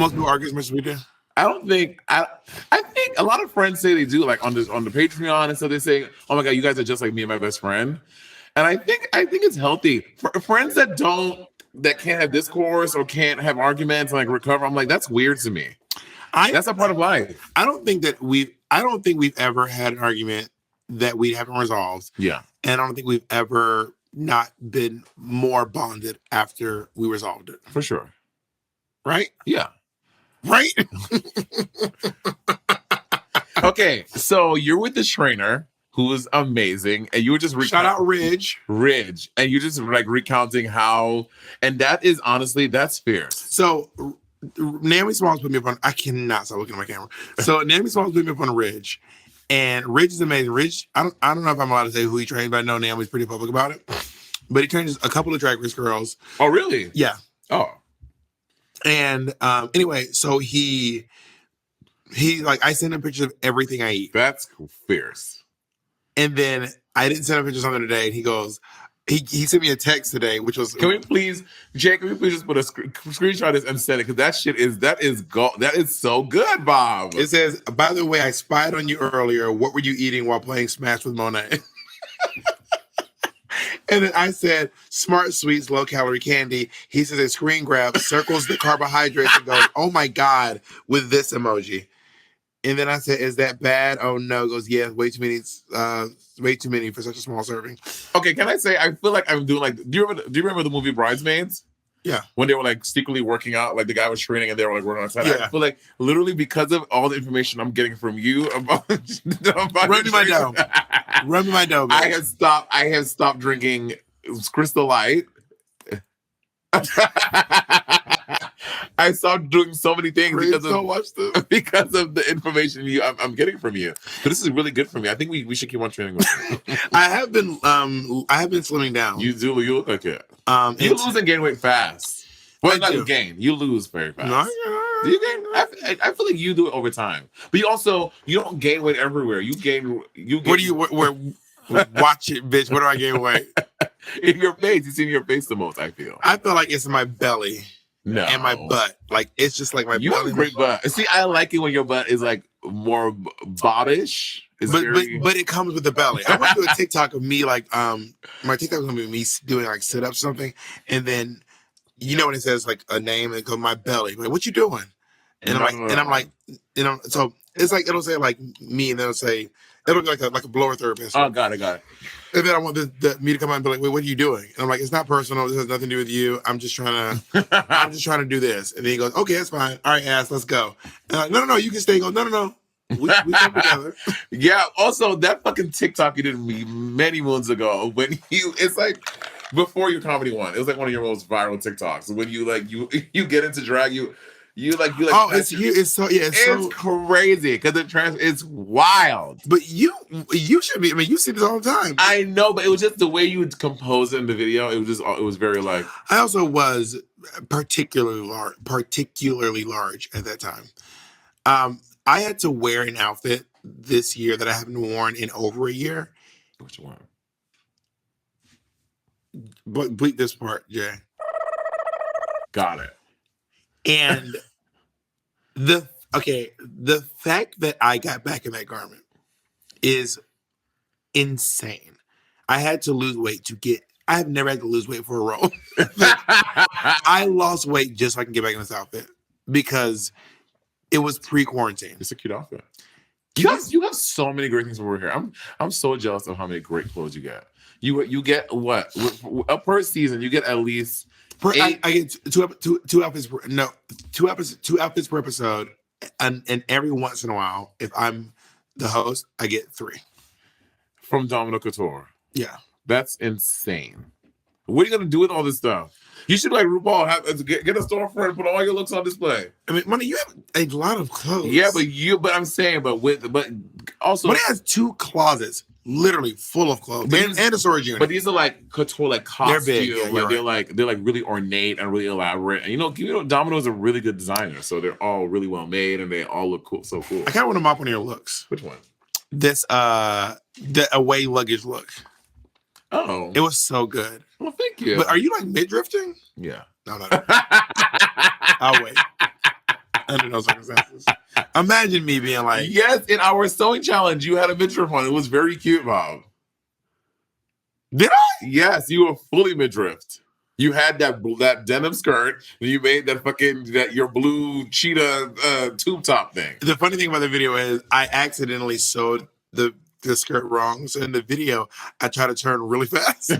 most people argue as much as we do? I don't think I think a lot of friends say they do, like on the Patreon, and so they say, "Oh my god, you guys are just like me and my best friend." And I think it's healthy for friends that can't have discourse or can't have arguments and like recover. I'm like, that's weird to me. That's a part of life. I don't think we've ever had an argument that we haven't resolved. Yeah. And I don't think we've ever not been more bonded after we resolved it. For sure. Right? Yeah. Right? Okay, so you're with this trainer who was amazing, and you were just shout out Ridge, and you're just like recounting how, and that is honestly, that's fierce. So Naomi Smalls put me up on. I cannot stop looking at my camera. So Naomi Smalls put me up on Ridge, and Ridge is amazing. Ridge, I don't know if I'm allowed to say who he trained, but I know Naomi's pretty public about it. But he trains a couple of Drag Race girls. Oh, really? Yeah. Oh. And anyway, so he like, I send him pictures of everything I eat. That's fierce. And then I didn't send him pictures something today, and he goes, he sent me a text today, which was, can we please just put a screenshot of this and send it, because that is so good, Bob. It says, by the way, I spied on you earlier. What were you eating while playing Smash with Monet? And then I said, smart sweets, low calorie candy. He says a screen grab, circles the carbohydrates, and goes, oh my God, with this emoji. And then I said, is that bad? Oh no. Goes, yeah, way too many for such a small serving. Okay, can I say, I feel like I'm doing like, do you remember the movie Bridesmaids? Yeah. When they were like secretly working out, like the guy was training and they were like working outside. Yeah. I feel like literally because of all the information I'm getting from you about run me my dough. Run me my dough. I have stopped drinking Crystal Light. I stopped doing so many things because of the information I'm getting from you. But this is really good for me. I think we should keep on training with you. I have been slimming down. You do. You look like it. You lose and gain weight fast. Well, not you gain. You lose very fast. No, do you gain? I feel like you do it over time. But you don't gain weight everywhere. You gain. What do you? Watch it, bitch. Where do I gain weight? In your face. You see in your face the most. I feel like it's in my belly. No. And my butt. Like, it's just like my belly. You have a great butt. See, I like it when your butt is like more bobbish. But it comes with the belly. I want to do a TikTok of me, like, my TikTok is going to be me doing like sit-ups or something. And then, you know when it says like a name and it goes, my belly. Like, what you doing? And I'm like, so it's like, it'll say like me, and then it'll be like a blower therapist. Oh, got it. And then I want me to come out and be like, wait, what are you doing? And I'm like, it's not personal. This has nothing to do with you. I'm just trying to do this. And then he goes, okay, that's fine. All right, ass, let's go. And I'm like, no, you can stay. He goes, no. We come together. Yeah. Also, that fucking TikTok you did many moons ago when it's like before your comedy one. It was like one of your most viral TikToks. When you get into drag, you like. Oh, it's huge. It's crazy because it's wild. But you should be. I mean, you see this all the time. I know, but it was just the way you would compose it in the video. It was very like. I also was particularly large at that time. I had to wear an outfit this year that I haven't worn in over a year. Which one? But bleep this part, Jay. Got it. And the fact that I got back in that garment is insane. I had to lose weight I have never had to lose weight for a role. I lost weight just so I can get back in this outfit because it was pre-quarantine. It's a cute outfit. You have so many great things over here. I'm so jealous of how many great clothes you get. You get what? Per season, you get at least 8. I get two outfits per episode, and every once in a while, if I'm the host, I get 3 from Domino Couture. Yeah, that's insane. What are you gonna do with all this stuff? You should like RuPaul get a storefront and put all your looks on display. I mean, Money, you have a lot of clothes. Yeah, but I'm saying, but also, Money has 2 closets literally full of clothes and a storage unit. But these are like couture, like costume. They're big. Yeah, they're like really ornate and really elaborate. And you know, Domino is a really good designer, so they're all really well made and they all look cool. So cool. I kind of want to mop one of your looks. Which one? This the away luggage look. Oh, it was so good. Well, thank you. But are you like mid drifting? Yeah. No. I'll wait. under no circumstances. Imagine me being like, yes, in our sewing challenge, you had a midriff on. It was very cute, Bob. did I? Yes, you were fully midriff. You had that denim skirt, and you made your blue cheetah tube top thing. The funny thing about the video is I accidentally sewed the skirt wrong. So in the video, I try to turn really fast.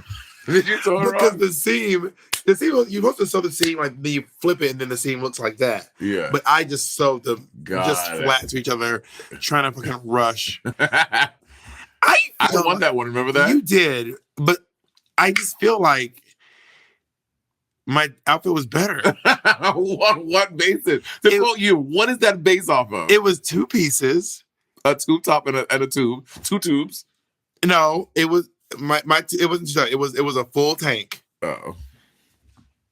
Did you sew it wrong? Because the seam, you're supposed to sew the seam like then you flip it and then the seam looks like that. Yeah. But I just sewed them just flat to each other, trying to fucking rush. I won that one. Remember that? You did, but I just feel like my outfit was better. What basis? To quote you, what is that base off of? It was 2 pieces, a tube top and a tube, 2 tubes. No, it was it wasn't. It was a full tank. Oh.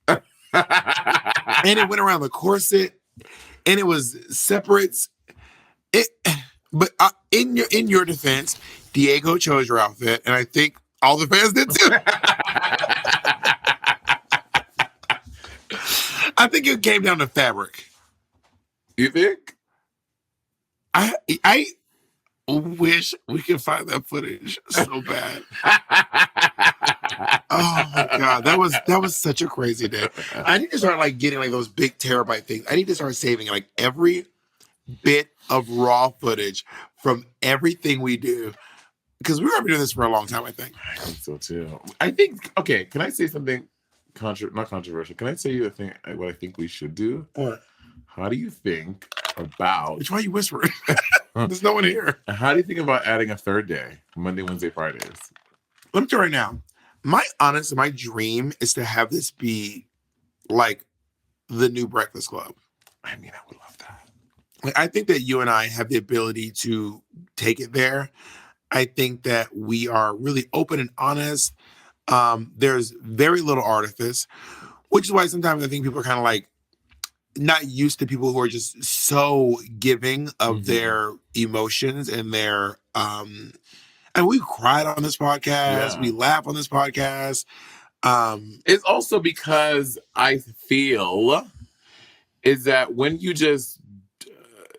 And it went around the corset, and it was separates. But in your defense, Diego chose your outfit, and I think all the fans did too. I think it came down to fabric. You think? I wish we could find that footage so bad. Oh my god, that was such a crazy day. I need to start like getting like those big terabyte things. I need to start saving like every bit of raw footage from everything we do, because we're gonna be doing this for a long time. I think so too. I think. Okay, can I say something? Not controversial. Can I tell you what I think we should do? What? How do you think about? Which why are you whispering? There's no one here. How do you think about adding a third day, Monday, Wednesday, Fridays? Let me tell you right now. My dream is to have this be like the new Breakfast Club. I mean, I would love that. Like, I think that you and I have the ability to take it there. I think that we are really open and honest. There's very little artifice, which is why sometimes I think people are kind of like not used to people who are just so giving of their emotions and their and we cried on this podcast. Yeah. We laugh on this podcast. It's also because I feel is that when you just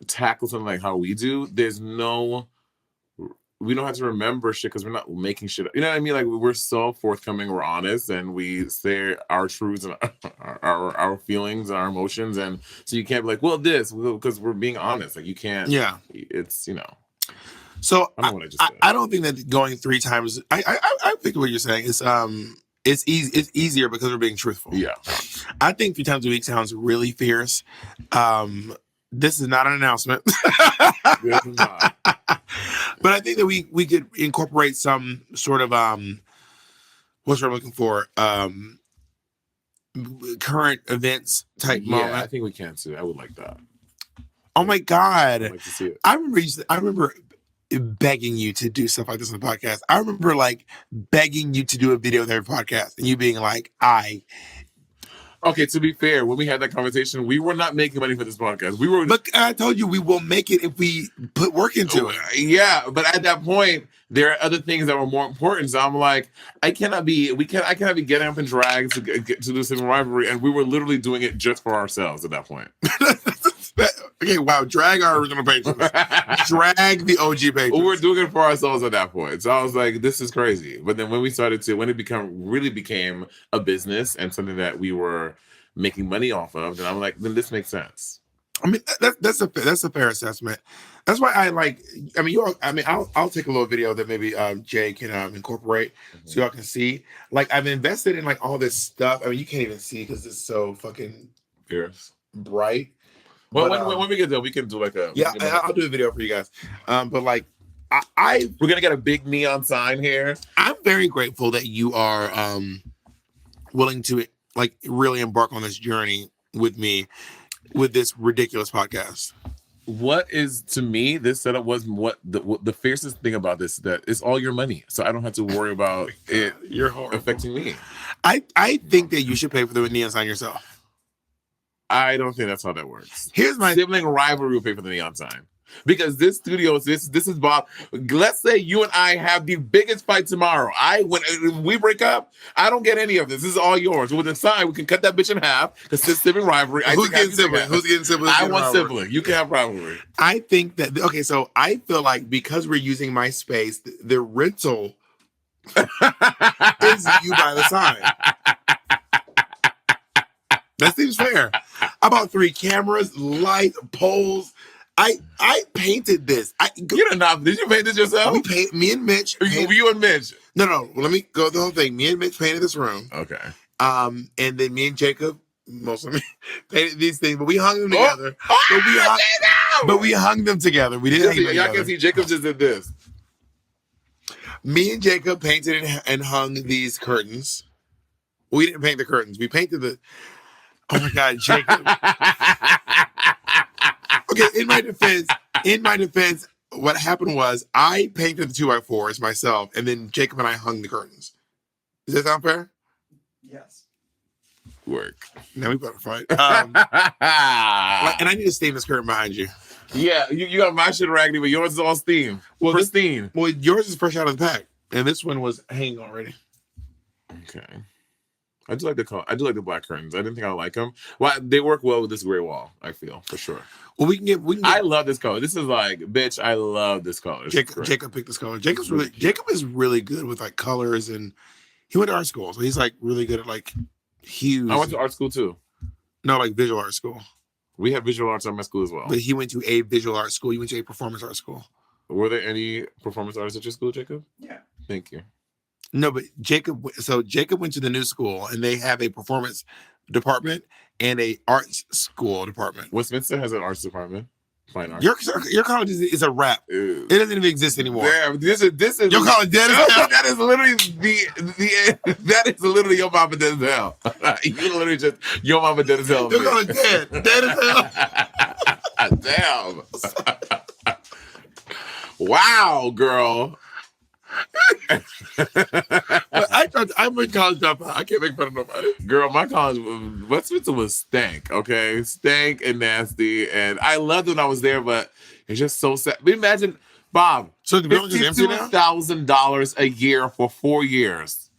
tackle something like how we do, we don't have to remember shit because we're not making shit up. You know what I mean? Like, we're so forthcoming, we're honest, and we say our truths and our feelings and our emotions. And so you can't be like, well, this, because we're being honest. Like, you can't. Yeah. It's, So I don't think that going 3 times, I think what you're saying is, it's easier because we're being truthful. Yeah. I think 3 times a week sounds really fierce. This is not an announcement. This is not. But I think that we could incorporate some sort of what's what I'm looking for, current events type moment. I think we can too. I would like that. Oh my god! I'd like to see it. I remember begging you to do stuff like this on the podcast. I remember like begging you to do a video with every podcast, and you being like, Okay, to be fair, when we had that conversation, we were not making money for this podcast. But I told you we will make it if we put work into it. Yeah, but at that point, there are other things that were more important. So I'm like, I cannot be getting up in drag to do Sibling Rivalry, and we were literally doing it just for ourselves at that point. Okay, wow, drag our original patrons. Drag the OG patrons. Well, we're doing it for ourselves at that point. So I was like, this is crazy. But then when it really became a business and something that we were making money off of, then I'm like, then this makes sense. I mean, that's a fair assessment. That's why I'll take a little video that maybe Jay can incorporate so y'all can see. Like, I've invested in like all this stuff. I mean, you can't even see because it's so fucking fierce, bright. Well, when we get there, we can do like a... Yeah, I'll do a video for you guys. But like, we're going to get a big neon sign here. I'm very grateful that you are willing to like really embark on this journey with me with this ridiculous podcast. What is, to me, this setup was what the fiercest thing about this, that it's all your money. So I don't have to worry about it affecting me. I think that you should pay for the neon sign yourself. I don't think that's how that works. Here's my Sibling Rivalry will pay for the neon sign. Because this studio is this is Bob. Let's say you and I have the biggest fight tomorrow. When we break up, I don't get any of this. This is all yours. We'll decide we can cut that bitch in half. Because it's sibling rivalry. Who's getting sibling? Who's getting sibling? I want sibling. You can have rivalry. I think that so I feel like because we're using my space, the rental is you by the side. That seems fair. I bought 3 cameras, light, poles. I painted this. You did not. Did you paint this yourself? Me and Mitch. You and Mitch. No. Let me go the whole thing. Me and Mitch painted this room. Okay. And then me and Jacob, most of me, painted these things, but we hung them together. But we hung them together. We didn't hang them together. Y'all can see Jacob just did this. Me and Jacob painted and hung these curtains. We didn't paint the curtains. We painted the. Oh my God, Jacob. Okay, in my defense, what happened was I painted the 2x4s myself, and then Jacob and I hung the curtains. Does that sound fair? Yes. Work. Now we better fight. And I need to stain this curtain behind you. Yeah, you got my shit raggedy, but yours is all steam. Well, pristine. Well, yours is fresh out of the pack, and this one was hanging already. Okay. I do like the color. I do like the black curtains. I didn't think I would like them. Well, they work well with this gray wall. I feel for sure. Well, we can get. I love this color. This is like, bitch. I love this color. Jacob picked this color. Jacob is really good with like colors, and he went to art school, so he's like really good at like hues. I went to art school too. No, like visual art school. We had visual arts at my school as well. But he went to a visual art school. You went to a performance art school. Were there any performance artists at your school, Jacob? Yeah. Thank you. No, but Jacob went to the new school, and they have a performance department and a arts school department. Westminster has an arts department. Fine arts. Your college is a wrap. Ew. It doesn't even exist anymore. Damn, this is your college dead as hell. That is literally that is literally your mama dead as hell. You literally just your mama dead as hell. Your college dead as hell. Damn. Wow, girl. I'm in college dropout. I can't make fun of nobody. Girl, my college Westminster was stank, okay? Stank and nasty. And I loved it when I was there, but it's just so sad. But imagine, Bob, so the building is empty now? $52,000 a year for 4 years.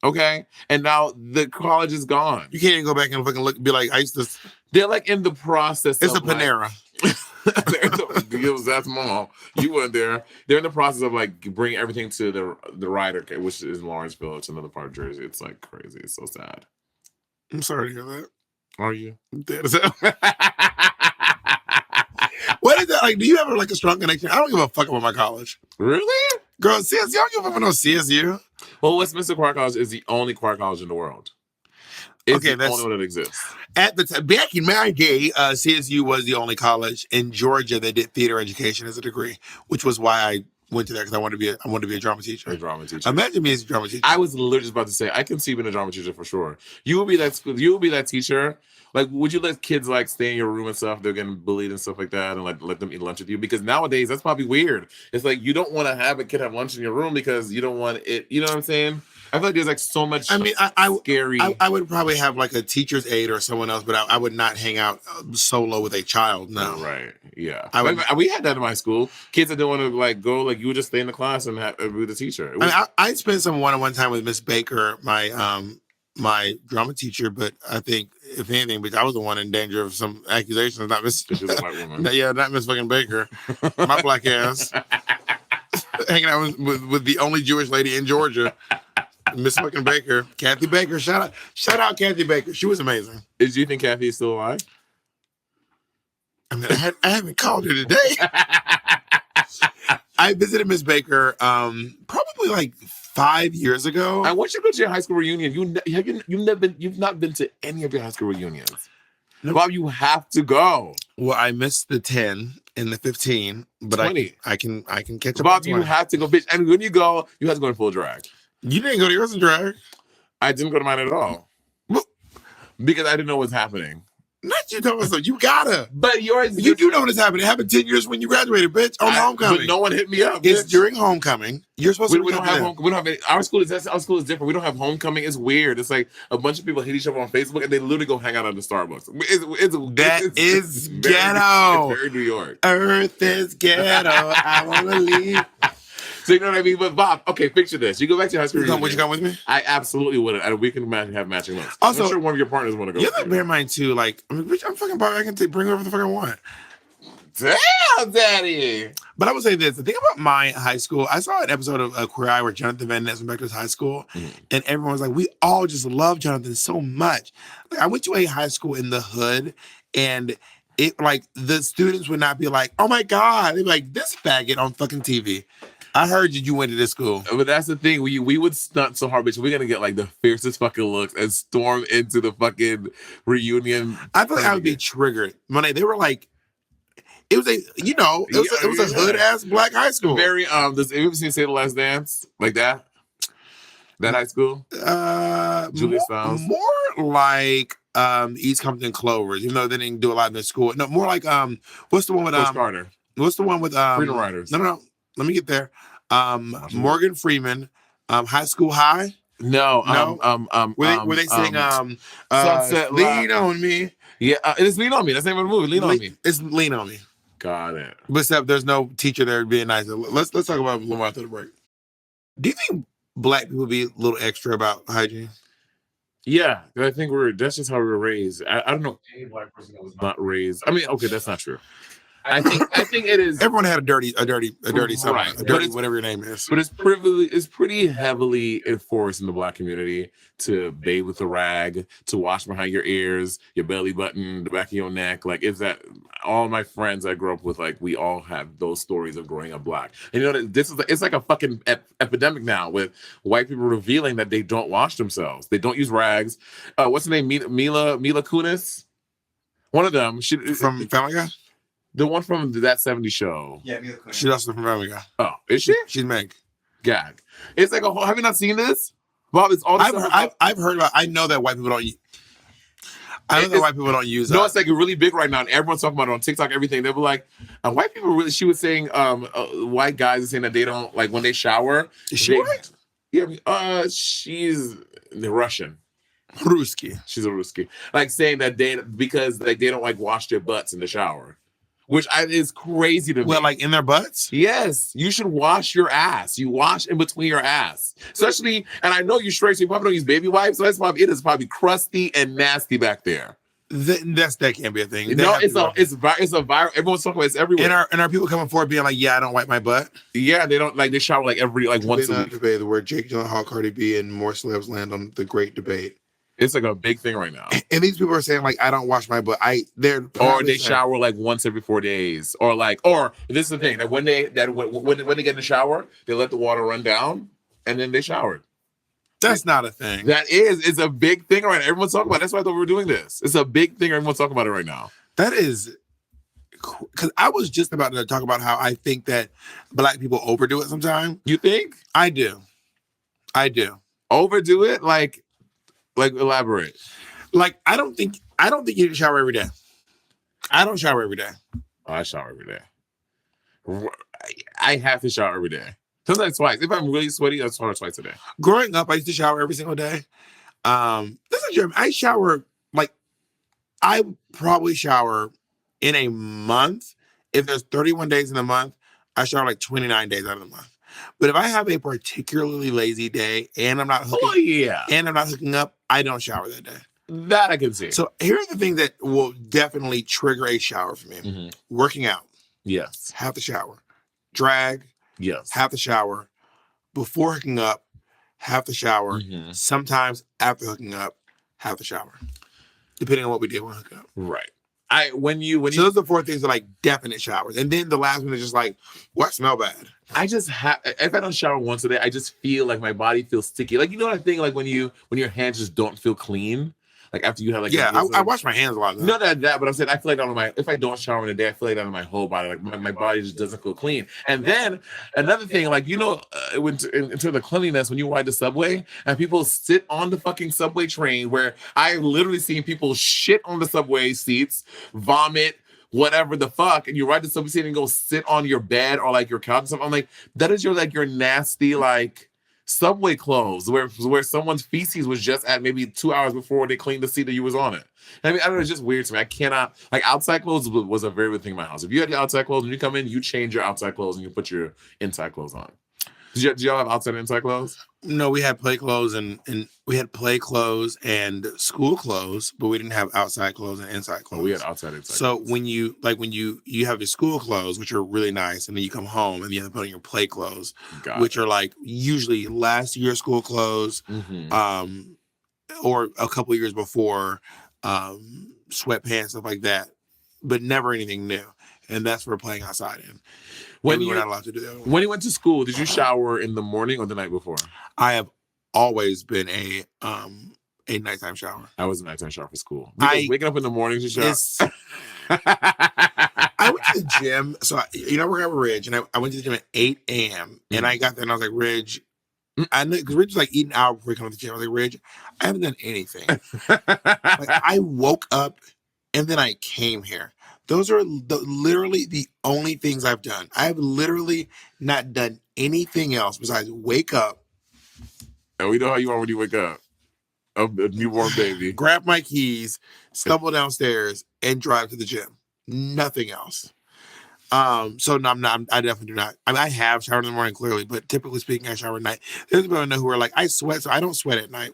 Okay? And now the college is gone. You can't even go back and fucking look be like, I used to. They're like in the process it's of a Panera. That's mom. You weren't there. They're in the process of like bringing everything to the Ryder, which is Lawrenceville. It's another part of Jersey. It's like crazy. It's so sad. I'm sorry to hear that. Are you? I'm dead as hell. What is that like? Do you have like a strong connection? I don't give a fuck about my college. Really? Girl, CSU, I don't give a fuck about no CSU. Well, Westminster Choir College is the only choir college in the world. It's the only one that exists. At the time, back in my day, CSU was the only college in Georgia that did theater education as a degree, which was why I went to that because I wanted to be a drama teacher. A drama teacher. Imagine me as a drama teacher. I was literally just about to say I can see being a drama teacher for sure. You will be that teacher. Like, would you let kids like stay in your room and stuff? They're getting bullied and stuff like that, and like let them eat lunch with you? Because nowadays that's probably weird. It's like you don't want to have a kid have lunch in your room because you don't want it. You know what I'm saying? I feel like there's like so much. I mean, scary. I would probably have like a teacher's aide or someone else, but I would not hang out solo with a child. No, right? Yeah, we had that in my school. Kids that don't want to like go, like you would just stay in the class and be with the teacher. I spent some one-on-one time with Miss Baker, my drama teacher, but I think if anything, because I was the one in danger of some accusations, not Miss. She's a white woman. Yeah, not Miss fucking Baker, my black ass, hanging out with the only Jewish lady in Georgia. Miss fucking Baker, Kathy Baker. Shout out, Kathy Baker. She was amazing. Do you think Kathy is still alive? I mean, I haven't called her today. I visited Miss Baker probably like 5 years ago. I want you to go to your high school reunion. You've not been to any of your high school reunions. No. Bob, you have to go. Well, I missed the 10 and the 15, but 20. I can catch up. Bob, you have to go, bitch. And when you go, you have to go in full drag. You didn't go to yours in drag. I didn't go to mine at all. Because I didn't know what was happening. Not you talking about stuff. You gotta. But yours, You do know when it's happening. It happened 10 years when you graduated, bitch. On homecoming. But no one hit me up. It's bitch. during homecoming. You're supposed to. We don't have we don't have any, our school is different. We don't have homecoming. It's weird. It's like a bunch of people hit each other on Facebook and they literally go hang out at the Starbucks. It's ghetto. It's very New York. Earth is ghetto. I wanna leave. So you know what I mean? But Bob, okay, picture this. You go back to high school. Would you come with me? I absolutely wouldn't. And we can have matching looks. Also, I'm sure one of your partners want to go. You have to bear in mind too, like, I mean, bitch, I'm fucking Barbie. I can bring whoever the fuck I want. Damn, daddy. But I will say this: the thing about my high school, I saw an episode of Queer Eye where Jonathan Van Ness went back to his high school, and everyone was like, "We all just love Jonathan so much." Like, I went to a high school in the hood, and it like the students would not be like, "Oh my god," they'd be like, "This faggot on fucking TV." I heard you went to this school. But that's the thing. We would stunt so hard, bitch. We're gonna get like the fiercest fucking looks and storm into the fucking reunion. I feel like I would be triggered when they were like, it was it was a hood ass black high school. Very have you ever seen Say the Last Dance like that? That high school? Julia Stiles. More like East Compton Clovers, even though they didn't do a lot in their school. No, more like what's the one with Carter? What's the one with Freedom Riders? No. Let me get there. Morgan Freeman, High School High. No. Were they sing Sunset Lean on Me? Yeah, it's Lean on Me. That's the name of the movie. Lean on Me. It's Lean on Me. Got it. But except there's no teacher there being nice. Let's talk about Lamar after the break. Do you think black people be a little extra about hygiene? Yeah, I think that's just how we were raised. I don't know any black person that was not raised. I mean, okay, that's not true. I think it is. Everyone had a dirty something, right. a dirty whatever your name is. But it's pretty heavily enforced in the black community to bathe with a rag, to wash behind your ears, your belly button, the back of your neck. Like, it's that all my friends I grew up with, like, we all have those stories of growing up black. And you know, it's like a fucking epidemic now with white people revealing that they don't wash themselves. They don't use rags. What's her name? Mila Kunis? One of them. She from Family Guy? The one from that 70s show. Yeah, she's also from Family Guy. Oh, is she? She's Meg. Gag. It's like a whole. Have you not seen this, Bob? It's all. I've heard about. I know that white people don't. I know that white people don't use. No, it's like really big right now, and everyone's talking about it on TikTok. Everything they were like, white people really. She was saying, white guys are saying that they don't like when they shower. Is she white? Yeah, she's Russian. Ruski. She's a Ruski. Like saying that because like they don't like wash their butts in the shower. Which is crazy to me. Well, like in their butts? Yes. You should wash your ass. You wash in between your ass. Especially, and I know you're straight, so you probably don't use baby wipes, so it is probably crusty and nasty back there. That can't be a thing. No, it's a viral. Everyone's talking about it. It's everywhere. And are people coming forward being like, yeah, I don't wipe my butt? Yeah, they don't like they shower like once a week. Debate where Jake Gyllenhaal, Cardi B, and more celebs land on the great debate. It's like a big thing right now. And these people are saying like, I don't wash my butt. Or they shower like once every 4 days. Or this is the thing that when they get in the shower, they let the water run down and then they shower. That's not a thing. It's a big thing right now. Everyone's talking about it. That's why I thought we were doing this. It's a big thing. Everyone's talking about it right now. That is, because I was just about to talk about how I think that black people overdo it sometimes. You think? I do. Overdo it? Like elaborate. Like I don't think you need to shower every day. I don't shower every day. Oh, I shower every day. I have to shower every day. Sometimes twice. If I'm really sweaty, I shower twice a day. Growing up, I used to shower every single day. Listen, Jeremy, I shower I probably shower in a month. If there's 31 days in a month, I shower like 29 days out of the month. But if I have a particularly lazy day and I'm not hooking up, I don't shower that day. That I can see. So here are the things that will definitely trigger a shower for me. Mm-hmm. Working out. Yes. Have to shower. Drag. Yes. Have to shower. Before hooking up, have to shower. Mm-hmm. Sometimes after hooking up, have to shower. Depending on what we did when hook up. Right. So those are the 4 things are like definite showers. And then the last one is just like, what smell bad? I just if I don't shower once a day, I just feel like my body feels sticky. Like, you know what I think? Like when your hands just don't feel clean. Like after you have like Yeah, I wash my hands a lot. Though. Not that, but I'm saying I feel like if I don't shower in a day, I feel like that on my whole body. Like my body just doesn't feel clean. And then another thing, like into the cleanliness when you ride the subway and people sit on the fucking subway train, where I literally seen people shit on the subway seats, vomit, whatever the fuck, and you ride the subway seat and go sit on your bed or like your couch or something. I'm like, that is your nasty like subway clothes where someone's feces was just at maybe 2 hours before they cleaned the seat that you was on it. I mean, I don't know, it's just weird to me. I cannot, like, outside clothes was a very big thing in my house. If you had your outside clothes, when you come in, you change your outside clothes and you put your inside clothes on. Did y'all have outside and inside clothes? No, we had play clothes and we had play clothes and school clothes, but we didn't have outside clothes and inside clothes. Oh, we had outside and inside so clothes. when you have your school clothes, which are really nice, and then you come home and you have to put on your play clothes, which are like usually last year school clothes, or a couple of years before, sweatpants, stuff like that, but never anything new. And that's for playing outside in. When we were not allowed to do that. When you went to school, did you shower in the morning or the night before? I have always been a nighttime shower. I was a nighttime shower for school. Waking up in the morning to shower. I went to the gym. So, we're at Ridge, and I went to the gym at 8 a.m. And I got there, and I was like, Ridge, I know, because Ridge was like eating an hour before he came to the gym. I was like, Ridge, I haven't done anything. Like, I woke up, and then I came here. Those are literally the only things I've done. I have literally not done anything else besides wake up. And we know how you are when you wake up. A newborn baby. Grab my keys, stumble downstairs, and drive to the gym. Nothing else. So no, I definitely do not. I mean, I have showered in the morning, clearly, but typically speaking, I shower at night. There's people I know who are like, I sweat, so I don't sweat at night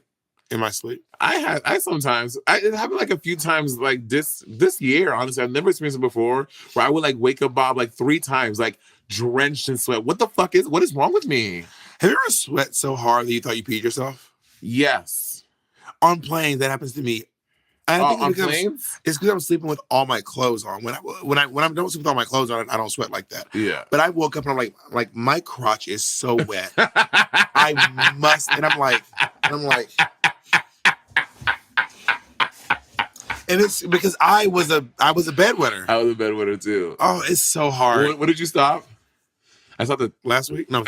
in my sleep. It happened like a few times like this year, honestly. I've never experienced it before, where I would like wake up Bob like 3 times, like drenched in sweat. What is wrong with me? Have you ever sweat so hard that you thought you peed yourself? Yes. On planes, that happens to me. I think on planes? It's because I'm sleeping with all my clothes on. When I don't sleep with all my clothes on, I don't sweat like that. Yeah. But I woke up and I'm like my crotch is so wet. I must, and I'm like. And it's because I was a bedwetter. I was a bedwetter too. Oh, it's so hard. What did you stop? I stopped it last week. No,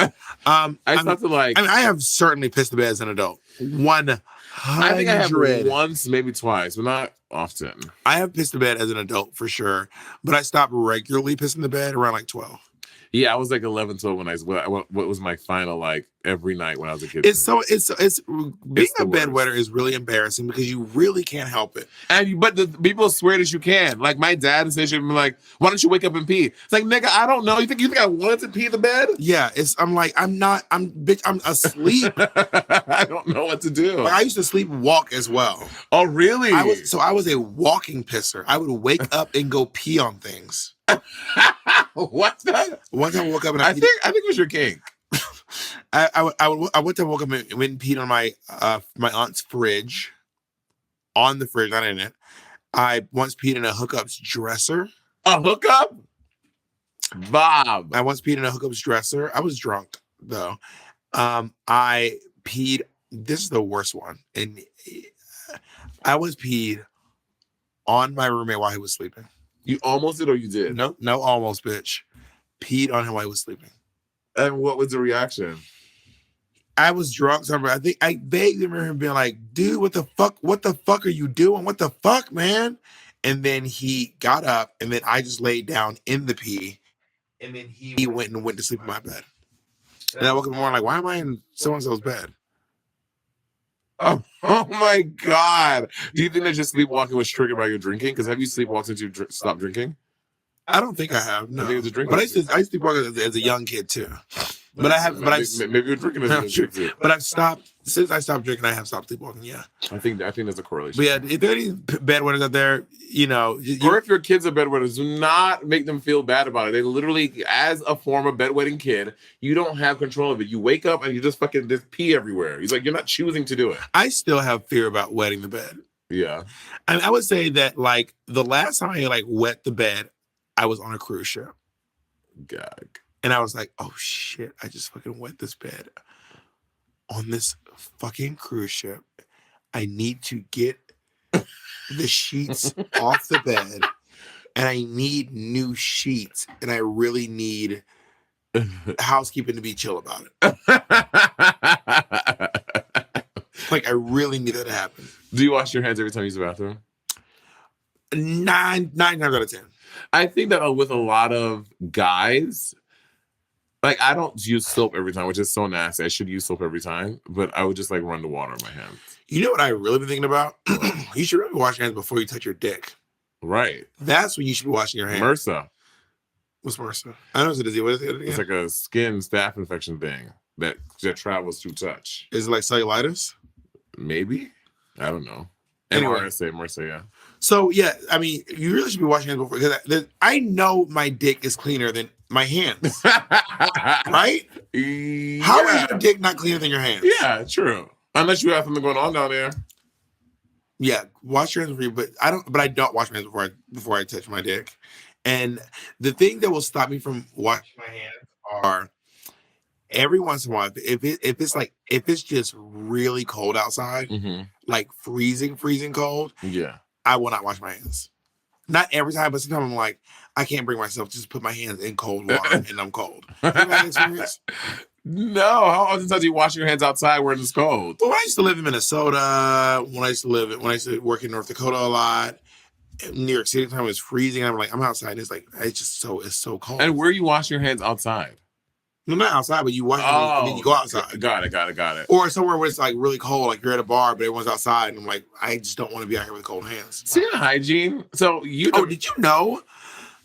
I stopped it like. I mean, I have certainly pissed the bed as an adult. 100. I think I have once, maybe twice, but not often. I have pissed the bed as an adult for sure, but I stopped regularly pissing the bed around like 12. Yeah, I was like 11, 12 when what was my final like every night when I was a kid. It's being a bedwetter is really embarrassing because you really can't help it. But the people swear that you can. Like my dad says, "You're like, why don't you wake up and pee?" It's like, nigga, I don't know. You think I wanted to pee in the bed? Yeah, I'm asleep. I don't know what to do. But I used to sleepwalk as well. Oh, really? I was a walking pisser. I would wake up and go pee on things. What's that? One time I woke up and I think it was your kink. I went to woke up and went and peed on my aunt's fridge, on the fridge, not in it. I once peed in a hookup's dresser. A hookup? Bob. I once peed in a hookup's dresser. I was drunk though. I peed. This is the worst one, and I was peed on my roommate while he was sleeping. You almost did, or you did? No, almost, bitch. Peed on him while he was sleeping. And what was the reaction? I was drunk, so I think I vaguely remember him being like, "Dude, what the fuck? What the fuck are you doing? What the fuck, man?" And then he got up, and then I just laid down in the pee, and then he went to sleep in my bed. And I woke up in the morning like, "Why am I in so and so's bed?" Oh my God. Do you think that just sleepwalking was triggered by your drinking? Because have you sleepwalked since you stopped drinking? I don't think I have. No. I think it's a drinking. But I used to sleepwalk as a young kid too. But maybe you're drinking as a kid too. But I've stopped since I stopped drinking. I have stopped sleepwalking. Yeah. I think there's a correlation. But yeah, if there are any bedwetters out there, or if your kids are bedwetters, do not make them feel bad about it. They literally, as a former bedwetting kid, you don't have control of it. You wake up and you just fucking pee everywhere. He's like, you're not choosing to do it. I still have fear about wetting the bed. Yeah. I would say that like the last time I like wet the bed, I was on a cruise ship. Gag. And I was like, oh shit, I just fucking wet this bed on this fucking cruise ship. I need to get the sheets off the bed, and I need new sheets, and I really need housekeeping to be chill about it. Like, I really need that to happen. Do you wash your hands every time you use the bathroom? Nine times out of 10. I think that with a lot of guys, like, I don't use soap every time, which is so nasty. I should use soap every time, but I would just like run the water in my hands. You know what I really been thinking about? You should really wash your hands before you touch your dick. Right. That's when you should be washing your hands. MRSA. What's MRSA? I don't know what it is. What is it again? It's like a skin staph infection thing that travels through touch. Is it like cellulitis? Maybe. I don't know. Anyway. MRSA, yeah. So, yeah, I mean, you really should be washing your hands before, because I know my dick is cleaner than my hands. Right? Yeah. How is your dick not cleaner than your hands? Yeah, true. Unless you have something going on down there. Yeah, wash your hands before you, but I don't wash my hands before I touch my dick. And the thing that will stop me from washing my hands are every once in a while, if it's just really cold outside, like freezing cold, I will not wash my hands. Not every time, but sometimes I'm like, I can't bring myself to just put my hands in cold water and I'm cold. You have that experience? No. How often do you wash your hands outside where it's cold? Well, when I used to live in Minnesota, when I used to work in North Dakota a lot, New York City time was freezing. I'm outside and it's so cold. And where you wash your hands outside? No, not outside, but you wash and then you go outside. Got it. Or somewhere where it's like really cold, like you're at a bar, but everyone's outside, and I'm like, I just don't want to be out here with cold hands. Speaking of hygiene, so did you know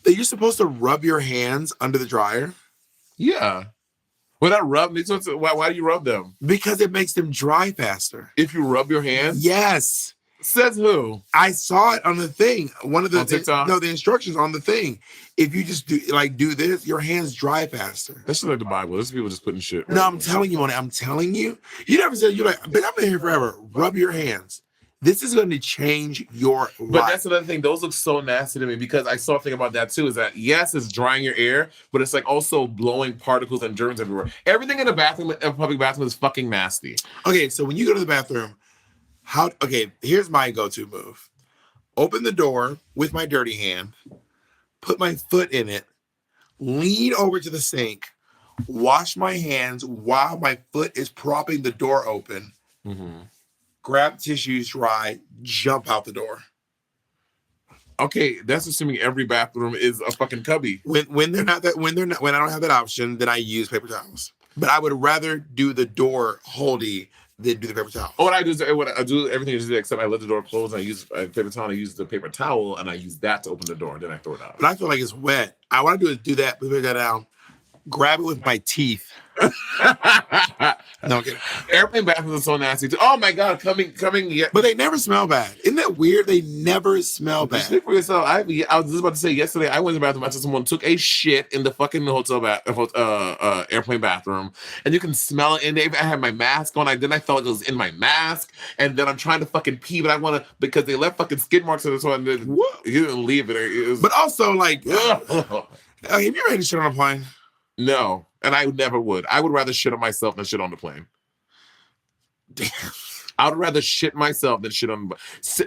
that you're supposed to rub your hands under the dryer? Yeah. Well, that rub, why do you rub them? Because it makes them dry faster. If you rub your hands? Yes. Says who? I saw it on the thing. One of the TikTok? The instructions on the thing. If you just do this, your hands dry faster. That's just like the Bible. There's people just putting shit. No, I'm telling you, Moni. I'm telling you. You never said you're like, but I've been here forever. Rub your hands. This is going to change your life. But that's another thing. Those look so nasty to me because I saw a thing about that too. Is that yes, it's drying your air, but it's like also blowing particles and germs everywhere. Everything in a public bathroom is fucking nasty. Okay, so when you go to the bathroom. Here's my go-to move. Open the door with my dirty hand, put my foot in it, lean over to the sink, wash my hands while my foot is propping the door open, grab tissues dry, jump out the door. Okay, that's assuming every bathroom is a fucking cubby. When I don't have that option, then I use paper towels. But I would rather do the door holdy than do the paper towel. What I do is I do everything except I let the door close and I use a paper towel and I use the paper towel and I use that to open the door and then I throw it out. But I feel like it's wet. I want to do that, put that down, grab it with my teeth. No, okay. Airplane bathrooms are so nasty too. Oh my god, coming. But they never smell bad. Isn't that weird? They never smell bad. Speak for yourself. I was just about to say yesterday. I went to the bathroom after someone took a shit in the fucking airplane bathroom, and you can smell it. And I had my mask on. Then I felt like it was in my mask, and then I'm trying to fucking pee, but I want to because they left fucking skid marks on this one. And then you didn't leave it. But also, like, have you ready to shit on a plane? No. And I never would. I would rather shit on myself than shit on the plane. Damn. I would rather shit myself than shit on. First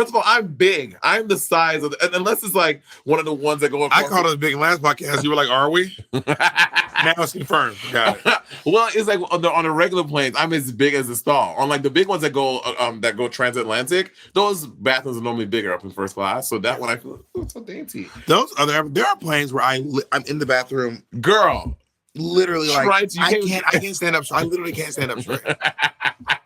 of all, I'm big. I'm the size of, unless it's like one of the ones that go across. I called us big last podcast. You were like, "Are we?" Now it's confirmed. Got it. Well, it's like on the regular planes, I'm as big as the stall. On like the big ones that go transatlantic, those bathrooms are normally bigger up in first class. So that one I feel so dainty. There are planes where I'm in the bathroom, girl. Literally, like I can't stand up. I literally can't stand up straight.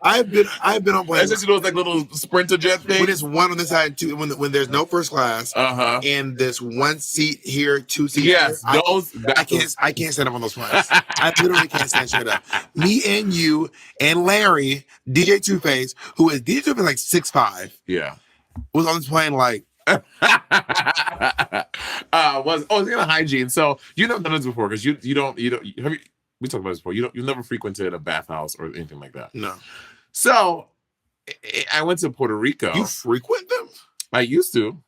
I've been on planes. Especially those like little sprinter jet things. When it's one on this side, two when there's no first class, and there's one seat here, two seats. Yes, here, I can't stand up on those planes. I literally can't stand straight up. Me and you and Larry, DJ Two Face, who is DJ Two Face like 6'5". Yeah, was on this plane like. It's hygiene. So you've never done this before because you don't we talked about this before. You've never frequented a bathhouse or anything like that. No. So I went to Puerto Rico. You frequent them? I used to.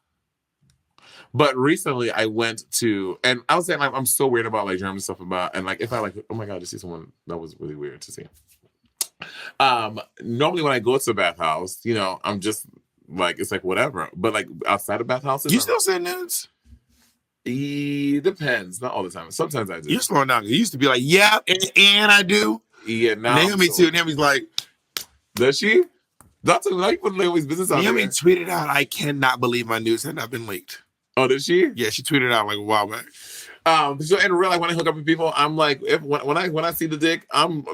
But recently I went to, and I was saying like I'm so weird about like germs and stuff and like if I like, oh my god, to see someone that was really weird to see. Normally when I go to a bathhouse, I'm just Like it's like whatever. But like outside of bathhouses, You still send nudes? It depends. Not all the time. Sometimes I do. You're slowing down. You used to be like, yeah, and I do. Yeah, now Naomi too. Naomi's like, does she? That's like you put Naomi's business out Naomi there. tweeted out, I cannot believe my news had not been leaked. Oh, did she? Yeah, she tweeted out like a while back. So in real life, when I hook up with people, I'm like, when I see the dick,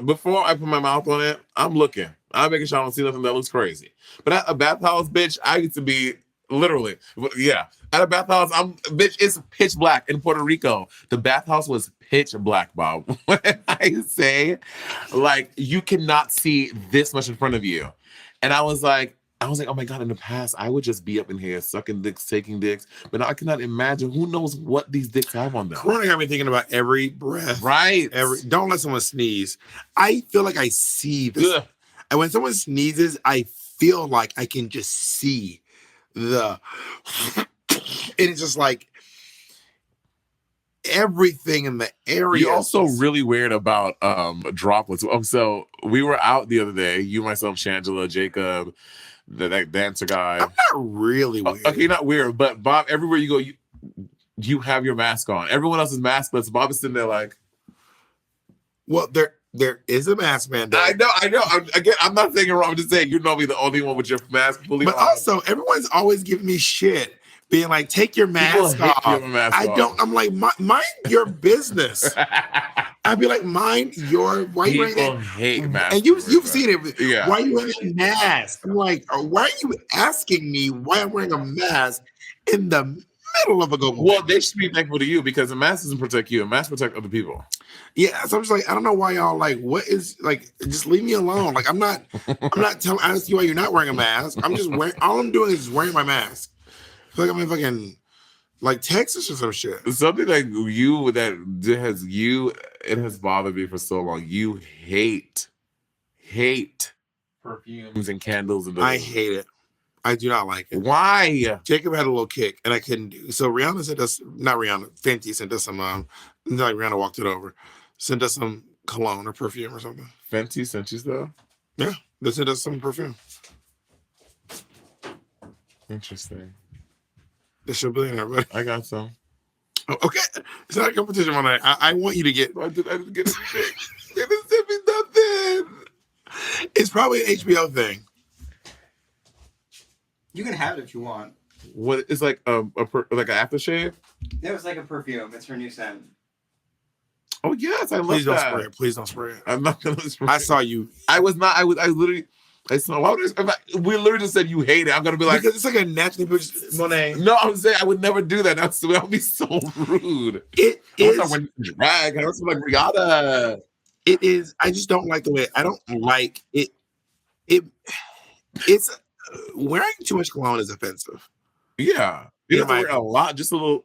before I put my mouth on it, I'm looking. I'm making sure I don't see nothing that looks crazy. But at a bathhouse, bitch, I used to be literally, yeah. At a bathhouse, bitch, it's pitch black in Puerto Rico. The bathhouse was pitch black, Bob. When I say, like, you cannot see this much in front of you. And I was like, oh my God, in the past, I would just be up in here sucking dicks, taking dicks. But now I cannot imagine who knows what these dicks have on them. Corona got me thinking about every breath. Right. Don't let someone sneeze. I feel like I see this. Ugh. And when someone sneezes, I feel like I can just see and it's just like everything in the area. You're also really weird about droplets. So we were out the other day, you, myself, Shangela, Jacob, that dancer guy. I'm not really weird. Okay, not weird, but Bob, everywhere you go, you have your mask on. Everyone else is maskless. Bob is sitting there like, well, there is a mask mandate. I know. I'm not saying it wrong. I'm just saying you're normally the only one with your mask fully on. But also, everyone's always giving me shit, being like, take your mask off. I'm like, mind your business. I'd be like, mind your, why you wearing that? Hate masks. And you've seen it. Yeah. Why are you wearing a mask? I'm like, why are you asking me why I'm wearing a mask in the middle of a go? Well, they should be thankful to you because a mask doesn't protect you. A mask protects other people. Yeah, so I'm just like, I don't know why y'all like, what is like, just leave me alone. Like, I'm not asking you why you're not wearing a mask. I'm just wearing, all I'm doing is just wearing my mask. I feel like I'm in fucking like Texas or some shit. Something like you it has bothered me for so long. You hate perfumes and candles and I hate it. I do not like it. Why? Jacob had a little kick and I couldn't do. So Rihanna sent us, not Rihanna, Fenty sent us some like Rihanna walked it over. Sent us some cologne or perfume or something. Fenty sent you stuff? Yeah, they sent us some perfume. Interesting. They should be in there, buddy. I got some. Oh, okay. It's not a competition on that. I want you to get. I didn't get anything. They didn't send me nothing. It's probably an HBO thing. You can have it if you want. What? It's like like an aftershave? It was like a perfume. It's her new scent. Oh yes, I love Please don't that. spray it. Please don't spray it. I'm not gonna spray I saw you. I was not. I literally. I saw. Why would we literally just said you hate it? I'm gonna be like, because it's like a naturally Monet. No, I'm saying I would never do that. That would be so rude. It is. When you drag, I also like Rihanna. It is. I just don't like the way. I don't like it. It's wearing too much cologne is offensive. Yeah, you don't wear a lot, just a little.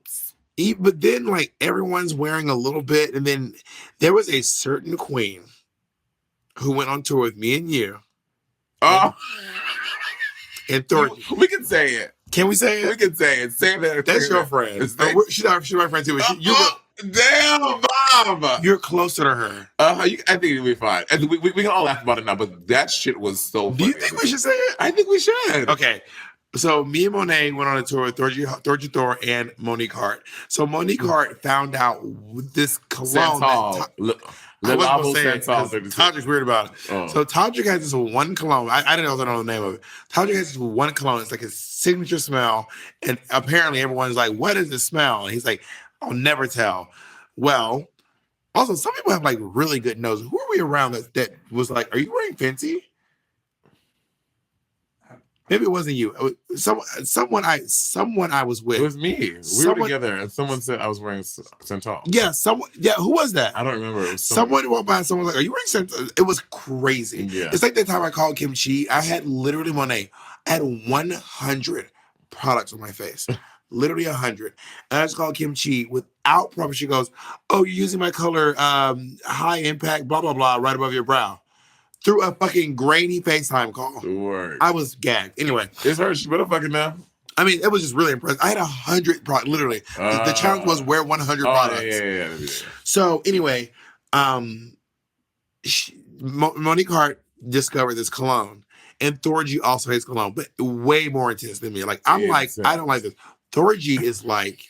But then, like, everyone's wearing a little bit, and then there was a certain queen who went on tour with me and you. Oh, and we can say it. Can we say it? We can say it. Say that. That's your friend. She's my friend too. Damn, Bob. You're closer to her. I think it'll be fine. And we can all laugh about it now, but that shit was so funny. Do you think we should say it? I think we should. Okay. So me and Monet went on a tour with Thorgy Thor and Monique Hart. So Monique Hart found out this cologne. Todrick's weird about it. Oh. So Todrick has this one cologne. I didn't also know the name of it. Todrick has this one cologne. It's like his signature smell. And apparently everyone's like, what is this smell? And he's like, I'll never tell. Well, also some people have like really good noses. Who are we around that was like, are you wearing Fenty? Maybe it wasn't you. Someone I was with. It was me. We were together, and someone said I was wearing Santal. Yeah, someone. Yeah, who was that? I don't remember. It was someone walked by and someone was like, "Are you wearing Santal?" It was crazy. Yeah. It's like that time I called Kimchi. I had literally Monet. I had 100 products on my face. Literally 100. And I just called Kimchi without problem. She goes, "Oh, you're using my color, high impact, blah blah blah, right above your brow." Through a fucking grainy FaceTime call. Word. I was gagged. Anyway. It's her. She better fucking know. I mean, it was just really impressive. I had 100 products, literally. The challenge was wear 100 products. Yeah. So anyway, Monique Hart discovered this cologne. And Thorgy also hates cologne, but way more intense than me. Like, I'm like, Insane. I don't like this. Thorgy is like,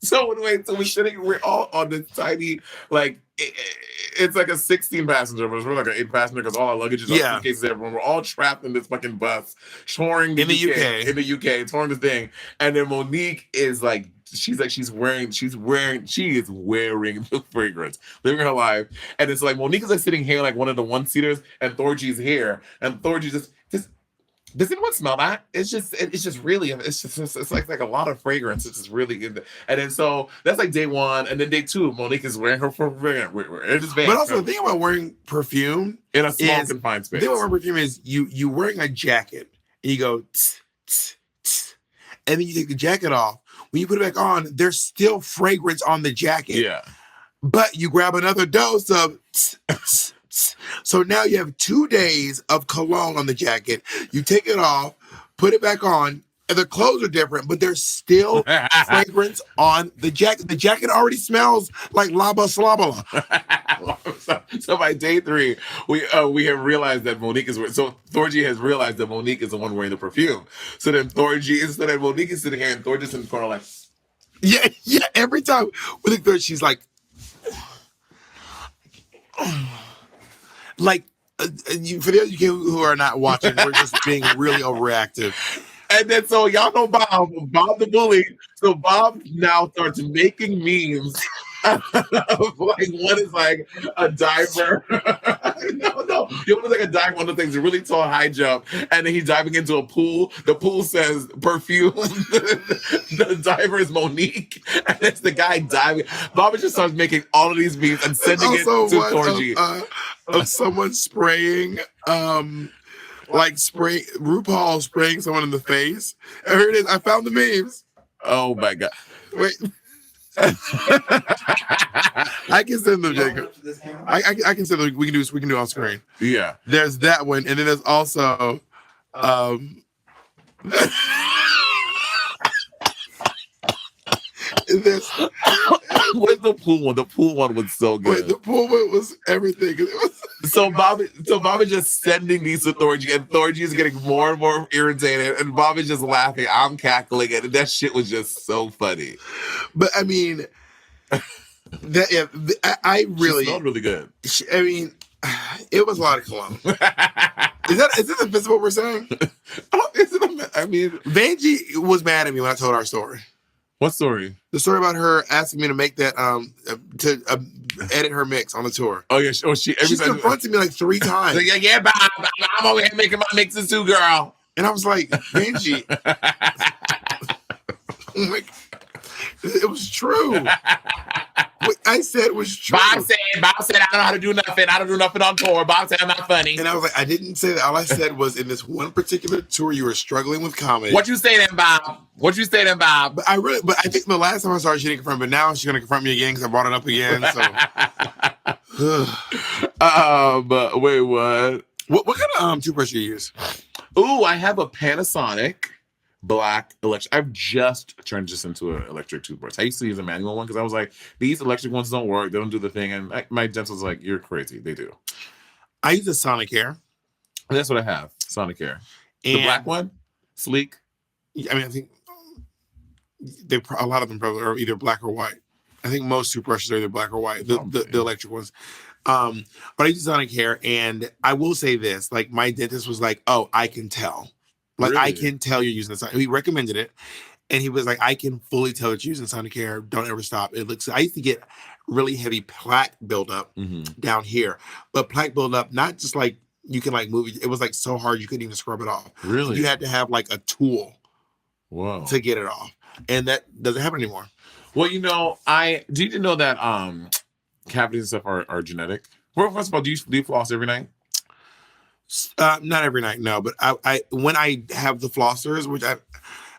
So wait, so we're all on this tiny, like it's like a 16 passenger, but it's really like an 8 passenger because all our luggage is on suitcases everyone. We're all trapped in this fucking bus, touring In the UK. In the UK, touring the thing. And then Monique is like, she is wearing the fragrance, living her life. And it's like Monique is like sitting here like one of the one-seaters, and Thorgy's here. And Thorgy just does anyone smell that? It's just really, it's like a lot of fragrance. It's just really good. And then so that's like day one, and then day two, Monique is wearing her fragrance. But also the thing about wearing perfume in a small confined space. The thing about wearing perfume is you wearing a jacket and you go tss, tss, tss, and then you take the jacket off. When you put it back on, there's still fragrance on the jacket. Yeah. But you grab another dose of tss, tss, tss. So now you have 2 days of cologne on the jacket. You take it off, put it back on, and the clothes are different, but there's still fragrance on the jacket. The jacket already smells like laba slabala. So by day 3, we have realized that Monique is so Thorgy has realized that Monique is the one wearing the perfume. So then Monique is sitting here and Thorgy's in the corner like, yeah. Every time we look through, she's like, like for those of you who are not watching, we're just being really overactive. And then so y'all know Bob the bully. So Bob now starts making memes. Like one is like a diver. no. The other is like a diver, one of the things, a really tall high jump, and then he's diving into a pool. The pool says perfume. The diver is Monique, and it's the guy diving. Bob just starts making all of these memes and sending it to Thorgy. Of someone spraying RuPaul spraying someone in the face. And here it is. I found the memes. Oh my god. Wait. I can send them, Jacob. I can send them. We can do on screen. Yeah. There's that one, and then there's also Where's the pool one? The pool one was so good. Wait, the pool one was everything. So Bob is just sending these to Thorgy, and Thorgy is getting more and more irritated, and Bob is just laughing. I'm cackling, and that shit was just so funny. But I mean, I really smelled really good. I mean, it was a lot of cologne. Is this offensive what we're saying? I mean, Vanjie was mad at me when I told our story. What story? The story about her asking me to make that to edit her mix on the tour. Oh yeah, she confronted me like 3 times. Like, yeah, Bob, I'm over here making my mixes too, girl. And I was like, Benji, like, it was true. What I said was true. Bob said, I don't know how to do nothing. I don't do nothing on tour. Bob said I'm not funny. And I was like, I didn't say that. All I said was in this one particular tour, you were struggling with comedy. What you say then, Bob? But I think the last time I saw her, she didn't confront me, but now she's going to confront me again because I brought it up again. So, but wait, what? What kind of toothbrush do you use? Ooh, I have a Panasonic black electric. I've just turned this into an electric toothbrush. I used to use a manual one because I was like, these electric ones don't work. They don't do the thing. And my dentist was like, you're crazy. They do. I use a Sonicare. That's what I have. Sonicare. The black one? Sleek? I mean, I think a lot of them probably are either black or white. I think most toothbrushes are either black or white, the electric ones. But I use Sonicare, and I will say this, like my dentist was like, oh, I can tell. Like, really? I can tell you're using the Sonicare. He recommended it, and he was like, I can fully tell that you're using Sonicare. Don't ever stop. I used to get really heavy plaque buildup down here, but plaque buildup, not just like you can like move it. It was like so hard you couldn't even scrub it off. Really? You had to have like a tool to get it off. And that doesn't happen anymore. Well, do you know that cavities and stuff are genetic? Well, first of all, do you floss every night? Not every night, no. But I when I have the flossers,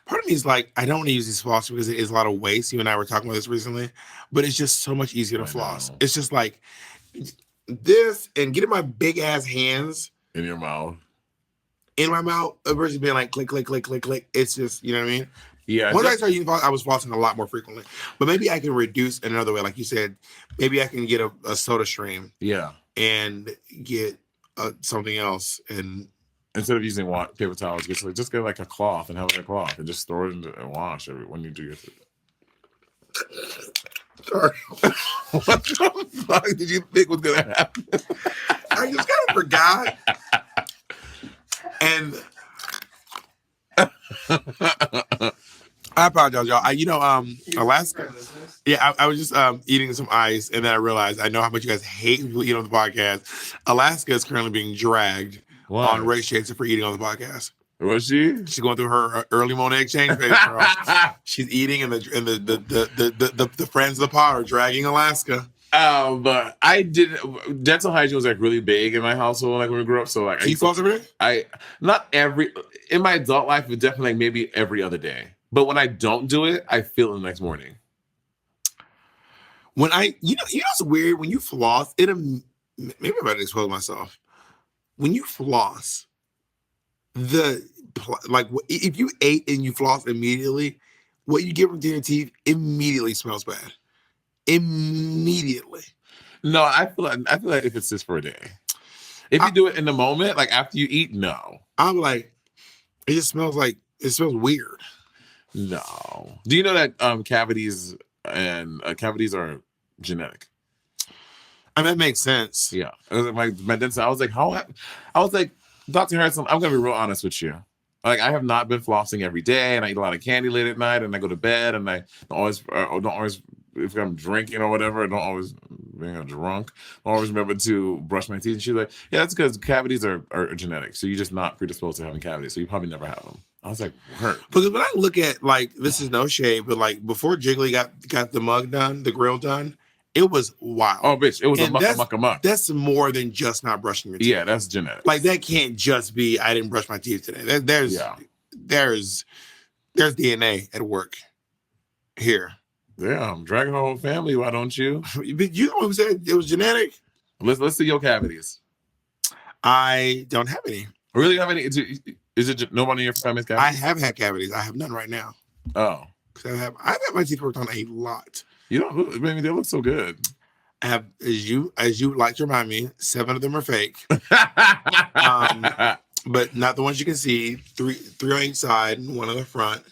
part of me is like, I don't want to use these flossers because it is a lot of waste. You and I were talking about this recently, but it's just so much easier to floss. Know. It's just like this and getting my big ass hands in your mouth, versus being like click, click, click, click, click. It's just, you know what I mean? Yeah. Once I started using floss, I was flossing a lot more frequently. But maybe I can reduce another way, like you said. Maybe I can get a soda stream. Yeah. And get something else. And instead of using paper towels, just get like a cloth and have like a cloth and just throw it in and wash when you do your food. Sorry. What the fuck did you think was gonna happen? I just kind of forgot. And I apologize, y'all. Alaska. Yeah, I was just eating some ice, and then I realized I know how much you guys hate people eat on the podcast. Alaska is currently being dragged on Ray Shakespeare for eating on the podcast. Was she? She's going through her early Monet exchange phase. She's eating, and the friends of the pod are dragging Alaska. But I didn't. Dental hygiene was like really big in my household, like when we grew up. So like, Do you floss every day? Not every in my adult life, but definitely like maybe every other day. But when I don't do it, I feel it the next morning. When it's weird when you floss. Maybe I'm about to expose myself. When you floss, if you ate and you floss immediately, what you get from your teeth immediately smells bad. Immediately. No, I feel like if it's just for a day. If you do it in the moment, like after you eat, no. I'm like, it smells weird. No. Do you know that cavities are genetic? I mean, that makes sense. Yeah. My dentist, I was like, Dr. Harrison, I'm gonna be real honest with you. Like, I have not been flossing every day, and I eat a lot of candy late at night, and I go to bed, and I don't always, if I'm drinking or whatever, I don't always being a drunk. I always remember to brush my teeth. And she's like, yeah, that's because cavities are genetic, so you're just not predisposed to having cavities, so you probably never have them. I was like, hurt. Because when I look at, like, this is no shade, but like before Jiggly got the mug done, the grill done, it was wild. Oh, bitch, it was a muck. That's more than just not brushing your teeth. Yeah, that's genetic. Like, that can't just be I didn't brush my teeth today. There's DNA at work here. Yeah, I'm dragging the whole family. Why don't you? But you know what I'm saying? It was genetic. Let's see your cavities. I don't have any. Really have any? Is it nobody in your family's cavities? I have had cavities. I have none right now. Oh, because I've had my teeth worked on a lot. You don't. I mean, they look so good. I have, as you like to remind me, 7 of them are fake. But not the ones you can see. Three on each side and 1 on the front.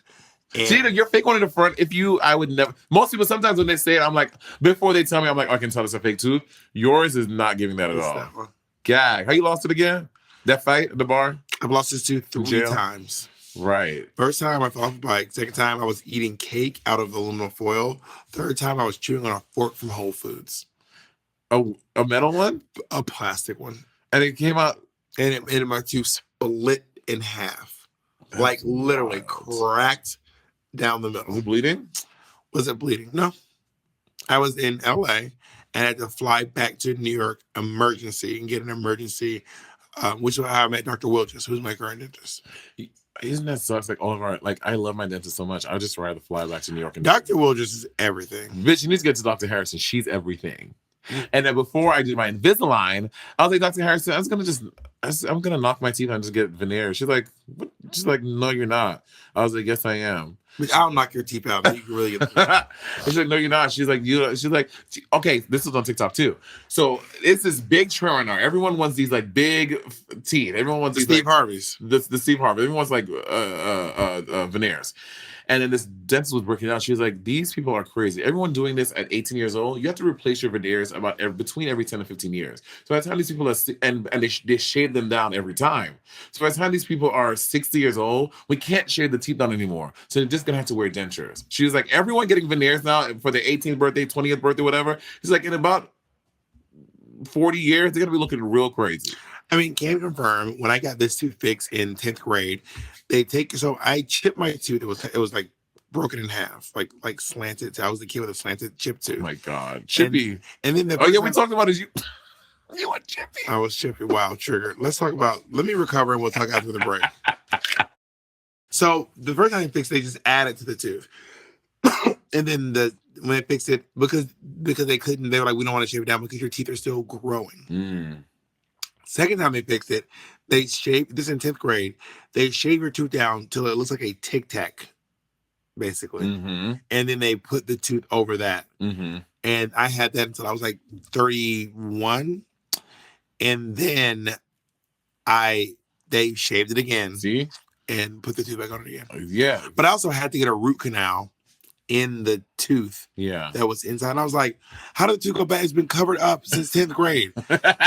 And see, you're fake one in the front. I would never. Most people sometimes when they say it, I'm like, before they tell me, I'm like, I can tell it's a fake tooth. Yours is not giving that at all. That one. Gag. How you lost it again? That fight at the bar? I've lost this tooth 3 times. Right. First time I fell off a bike. Second time I was eating cake out of aluminum foil. Third time I was chewing on a fork from Whole Foods. A metal one? A plastic one. And it came out. And my tooth split in half. That's like literally cracked down the middle. Was it bleeding? Was it bleeding? No. I was in LA and I had to fly back to New York emergency and get an emergency, which is how I met Dr. Wilgis, who's my current dentist. Isn't that sucks? Like all of our, like, I love my dentist so much. I'd just rather fly back to New York. And Dr. Wilgis is everything. Bitch, you need to get to Dr. Harrison. She's everything. And then before I did my Invisalign, I was like, Dr. Harrison, I'm gonna knock my teeth out and just get veneers. She's like, what? She's like, no, you're not. I was like, yes, I am. I'll knock your teeth out. But you can really get she's like, no, you're not. She's like, okay, this is on TikTok too. So it's this big trend right now. Everyone wants these like big teeth. Everyone wants these Steve like, Harvey's. The Steve Harvey. Everyone wants like veneers. And then this dentist was working out. She was like, these people are crazy. Everyone doing this at 18 years old, you have to replace your veneers between every 10 to 15 years. So by the time these people are, and they shave them down every time. So by the time these people are 60 years old, we can't shave the teeth down anymore. So they're just going to have to wear dentures. She was like, everyone getting veneers now for their 18th birthday, 20th birthday, whatever. She's like, in about 40 years, they're going to be looking real crazy. I mean, can confirm, when I got this tooth fixed in 10th grade, so I chipped my tooth. It was like broken in half, like slanted. I was the kid with a slanted chip tooth. Oh my God. Chippy. And then we talked about is you were chippy. I was chippy. Wow, triggered. Let me recover and we'll talk after the break. So the first time they fixed it, they just added to the tooth. And then when they fixed it, because they couldn't, they were like, we don't want to shave it down because your teeth are still growing. Second time they fixed it, they shaved, this in 10th grade, they shave your tooth down till it looks like a Tic Tac, basically. Mm-hmm. And then they put the tooth over that. Mm-hmm. And I had that until I was like 31. And then they shaved it again. See? And put the tooth back on it again. Yeah. But I also had to get a root canal in the tooth that was inside. And I was like, how did the tooth go back? It's been covered up since 10th grade.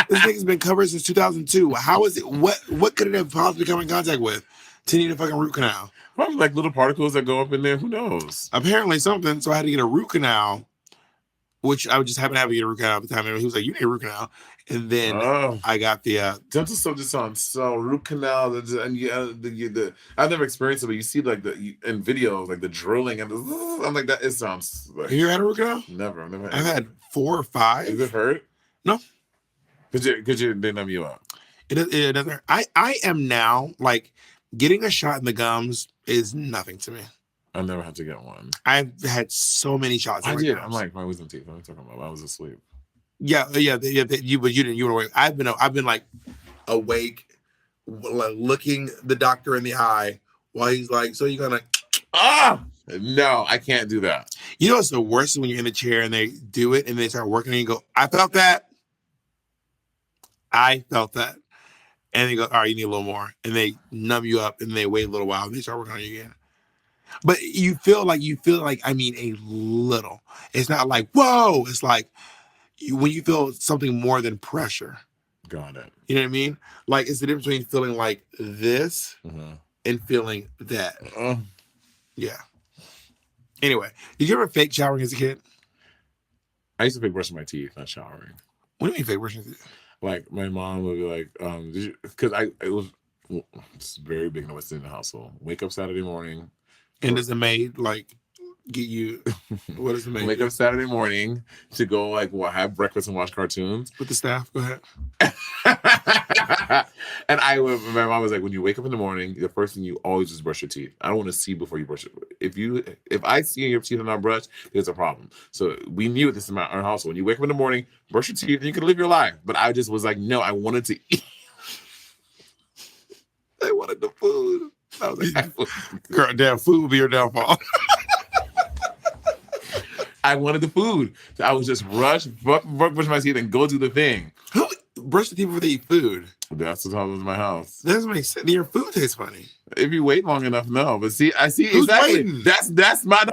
This thing's been covered since 2002. How is it? What could it have possibly come in contact with to need a fucking root canal? Probably like little particles that go up in there. Who knows? Apparently something. So I had to get a root canal, which I would just happen to have to get a root canal at the time. And he was like, you need a root canal. And then I got the dental stuff just sounds so root canal, and I've never experienced it, but you see like in videos like the drilling and I'm like that. It sounds. Like, have you ever had a root canal? Never. I've had 4 or 5. Does it hurt? No. Could you they numb you up? It doesn't hurt. I am now like getting a shot in the gums is nothing to me. I never had to get one. I've had so many shots. I did. I'm like my wisdom teeth. What are you talking about? I was asleep. Yeah. You didn't. You were awake. I've been like awake, looking the doctor in the eye while he's like, "So you're gonna?" No, I can't do that. You know what's the worst is when you're in the chair and they do it and they start working and you go, "I felt that." I felt that, and they go, "All right, you need a little more," and they numb you up and they wait a little while and they start working on you again. But you feel like I mean a little. It's not like whoa. It's like. When you feel something more than pressure. Got it. You know what I mean? Like, it's the difference between feeling like this and feeling that. Yeah. Anyway, did you ever fake showering as a kid? I used to fake brushing my teeth, not showering. What do you mean fake brushing your teeth? Like, my mom would be like, because it's very big in the household. Wake up Saturday morning. And does the maid, like, get you, what is the maid? Wake up Saturday morning to go, like, have breakfast and watch cartoons. With the staff? Go ahead. And my mom was like, when you wake up in the morning, the first thing you always just brush your teeth. I don't want to see before you brush it. If I see your teeth are not brushed, there's a problem. So we knew this in our household. When you wake up in the morning, brush your teeth and you can live your life. But I just was like, no, I wanted to eat. I wanted the food. I was like, girl, damn, food will be your downfall. I wanted the food. So I was just brush my teeth and go do the thing. Who brush the teeth before they eat food? That's what happens in my house. That doesn't make sense. Your food tastes funny. If you wait long enough, no. But see, I see Who's exactly. waiting? That was my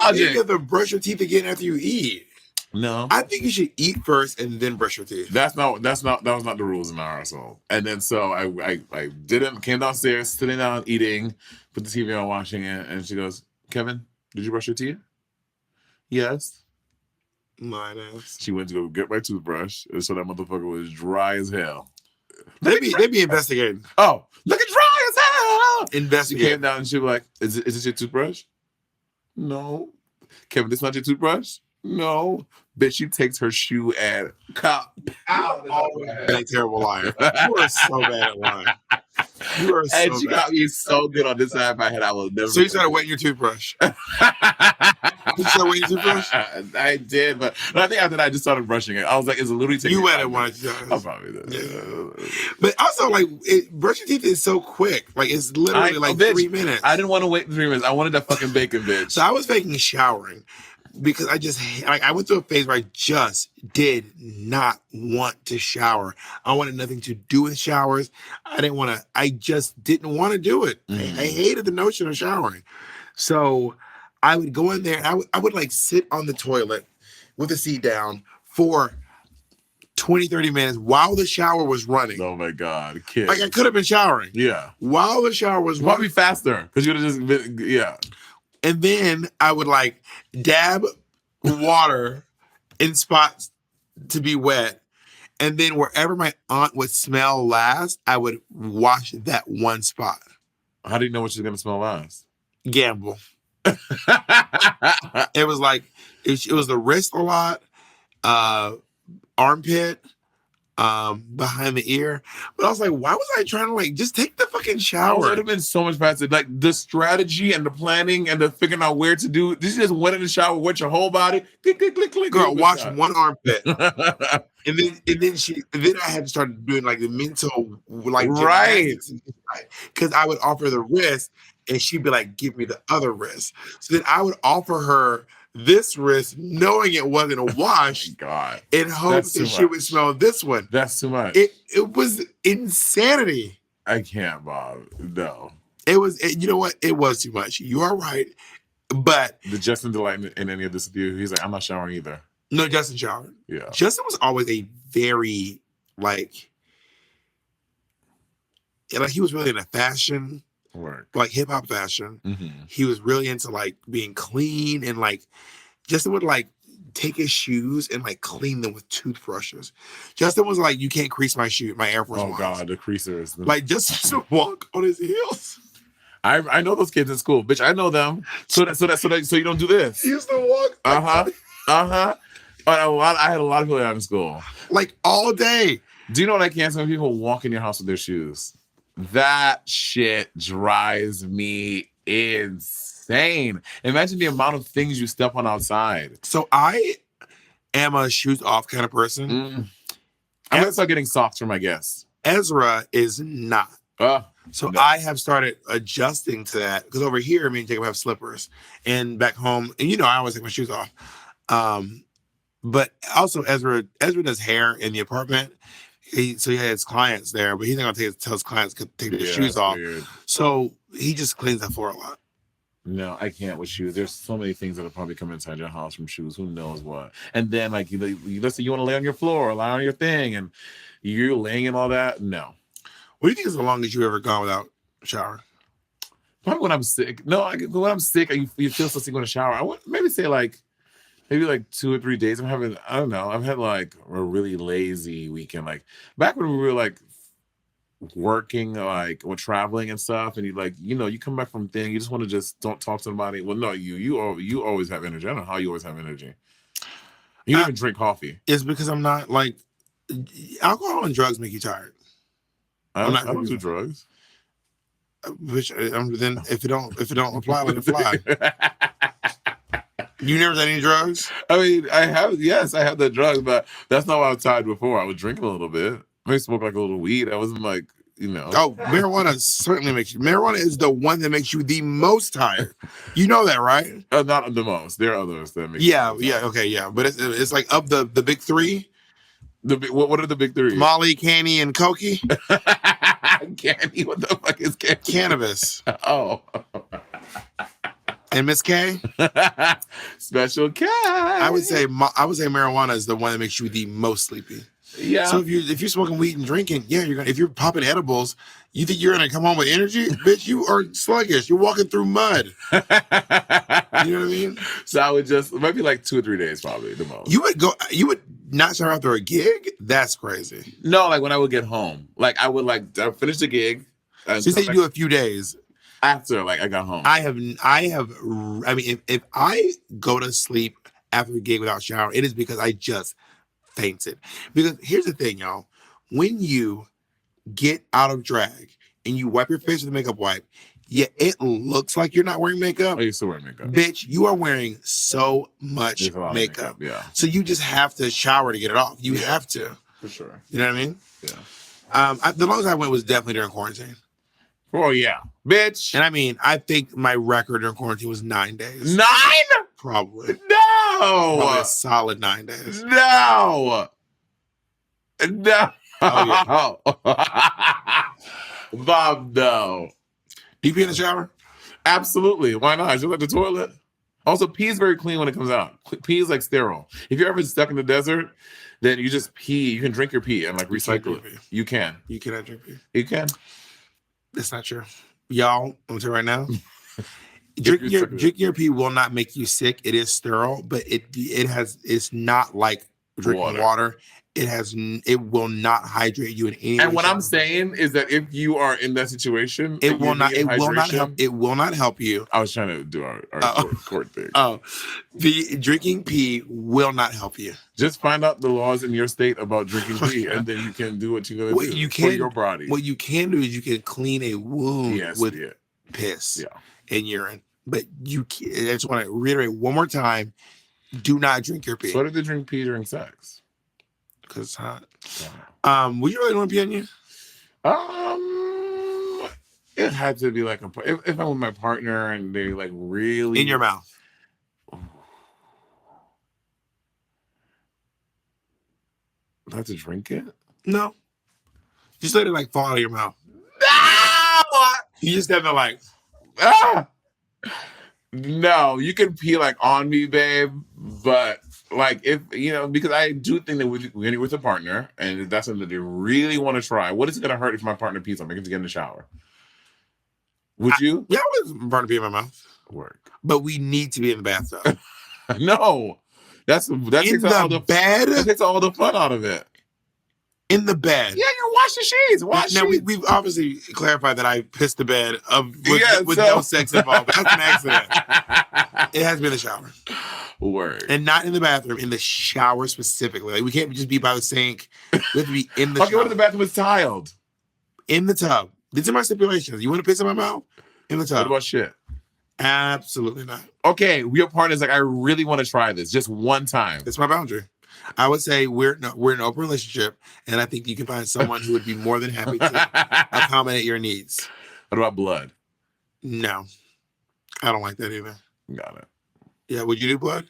logic. You have to brush your teeth again after you eat. No. I think you should eat first and then brush your teeth. That was not the rules in our household. And then so I came downstairs, sitting down, eating, put the TV on, watching it, and she goes, Kevin, did you brush your teeth? Yes. Mine ass. She went to go get my toothbrush, and so that motherfucker was dry as hell. They be investigating. Oh, look at dry as hell. Investigating. She came down and she was like, is this your toothbrush? No. Kevin, this not your toothbrush? No. Bitch, she takes her shoe and cop out. You're a terrible liar. You are so bad at lying. You are so And she bad. got me so good on this side of my head. I will never. So you started wetting your toothbrush. Did you start wetting your toothbrush? I did, but I think after that I just started brushing it. I was like, it's literally taking. You wet it one time. I probably did. Yeah. But also, like, brushing teeth is so quick. Like, it's literally 3 minutes. I didn't want to wait 3 minutes. I wanted that fucking bacon, bitch. So I was faking showering because I went through a phase where I just did not want to shower. I wanted nothing to do with showers. I just didn't want to do it. I hated the notion of showering. So I would go in there and I would like sit on the toilet with the seat down for 20, 30 minutes while the shower was running. Oh my God, kid. Like I could have been showering. Yeah. While the shower was running. Probably faster because you would have just been, yeah. And then I would like dab water in spots to be wet. And then wherever my aunt would smell last, I would wash that one spot. How do you know what she's going to smell last? Gamble. It was like, it was the wrist a lot, armpit, behind the ear. But I was like, why was I trying to like just take the fucking shower? It would have been so much faster. Like the strategy and the planning and the figuring out where to do. This just went in the shower with your whole body. Click, click, click, click. Girl, wash one armpit. And then I had to start doing like the mental like right. Because I would offer the wrist and she'd be like, give me the other wrist. So then I would offer her this wrist, knowing it wasn't a wash, God, in hopes that she would smell this one. That's too much. It was insanity. I can't, Bob. No. It was. You know what? It was too much. You are right. But did Justin delight in any of this with you? He's like, I'm not showering either. No, Justin showered. Yeah. Justin was always a very he was really into fashion, like hip hop fashion. Mm-hmm. He was really into being clean and Justin would take his shoes and clean them with toothbrushes. Justin was like, you can't crease my shoe, my Air Force Ones. Oh God, the creasers. Justin used to walk on his heels. I know those kids in school, bitch. I know them. So you don't do this. He used to walk. But I had a lot of people out in school, all day. Do you know what I can't stand? When people walk in your house with their shoes. That shit drives me insane. Imagine the amount of things you step on outside. So I am a shoes off kind of person. I'm gonna start getting socks for my guests. Ezra is not. So no. I have started adjusting to that because over here, me and Jacob have slippers, and back home, and I always take my shoes off. But also Ezra does hair in the apartment. So he has clients there, but he's not gonna tell his clients to take their shoes off. Weird. So he just cleans the floor a lot. No, I can't with shoes. There's so many things that'll probably come inside your house from shoes. Who knows what? And then let's say you want to lay on your floor or lie on your thing, and you're laying in all that. No. What do you think is the longest you've ever gone without a shower? Probably when I'm sick. No, when I'm sick, you feel so sick when I shower. I would maybe say maybe 2 or 3 days. I don't know. I've had a really lazy weekend. Back when we were working, or traveling and stuff, and you come back from thing, you just want to don't talk to somebody. Well, no, you always have energy. I don't know how you always have energy. You don't even drink coffee. It's because I'm not alcohol and drugs make you tired. I don't do drugs. Which then if it don't apply, let it fly. You never done any drugs? I mean, I have the drugs, but that's not what I was tired before. I was drinking a little bit. I smoke a little weed. I wasn't Oh, marijuana certainly makes you. Marijuana is the one that makes you the most tired. You know that, right? Not the most. There are others that make. Okay, yeah. But it's of the big three. What are the big three? Molly, candy, and Cokie. Candy? What the fuck is candy? Cannabis. Oh. And Miss K? Special K. I would say marijuana is the one that makes you the most sleepy. Yeah. So if you're smoking weed and drinking, you're gonna. If you're popping edibles, you think you're gonna come home with energy? Bitch, you are sluggish. You're walking through mud. You know what I mean? So I would it might be 2 or 3 days probably the most. You would not shower after a gig? That's crazy. No, when I would get home. I would I finish the gig. So you say you do a few days. After I got home. I mean, if I go to sleep after a gig without shower, it is because I just fainted. Because here's the thing, y'all. When you get out of drag and you wipe your face with a makeup wipe, it looks like you're not wearing makeup. I used to wear makeup. Bitch, you are wearing so much makeup. Yeah. So you just have to shower to get it off. You have to. For sure. You know what I mean? Yeah. The longest I went was definitely during quarantine. Oh, yeah. Bitch. And I mean, I think my record during quarantine was 9 days. 9? Probably. No. Probably a solid 9 days. No. No. Oh, yeah. Bob, no. Do you pee in the shower? Absolutely. Why not? Just like the toilet. Also, pee is very clean when it comes out. Pee is sterile. If you're ever stuck in the desert, then you just pee. You can drink your pee and recycle it. You can. You cannot drink pee. You can. That's not true. Y'all, I'm going to tell you right now. Drinking your pee will not make you sick. It is sterile, but it's not like drinking water. It will not hydrate you in any way. And what I'm saying is that if you are in that situation, it will not help you. I was trying to do our court thing. The drinking pee will not help you. Just find out the laws in your sstate about drinking pee, and then you can do what you're going to do for your body. What you can do is you can clean a wound with piss and urine. But I just want to reiterate one more time, do not drink your pee. So what if they drink pee during sex? Because it's hot. Would you really want to pee on you? It had to be if I'm with my partner and they really in your mouth. I have to drink it? No. Just let it like fall out of your mouth. No! You just stand there like, Ah! No, you can pee like on me, babe. But like if because I do think that when you're with a partner and if that's something that they really want to try, what is it gonna hurt if my partner pees on me? I get to get in the shower. Would you? yeah, I was burning to pee in my mouth. Work. But we need to be in the bathtub. No. That in takes all the bed? That takes all the fun out of it. In the bed. Yeah, you're washing sheets. Now, we've obviously clarified that I pissed the bed with no sex involved. That's an accident. It has been in the shower. Word. And not in the bathroom, in the shower specifically. Like, we can't just be by the sink. We have to be in the shower. Okay, what if the bathroom is tiled? In the tub. These are my stipulations. You want to piss in my mouth? In the tub. What about shit? Absolutely not. Okay, your partner's like, I really want to try this just one time. It's my boundary. I would say we're in an open relationship, and I think you can find someone who would be more than happy to accommodate your needs. What about blood? No, I don't like that either. Got it. Yeah, would you do blood?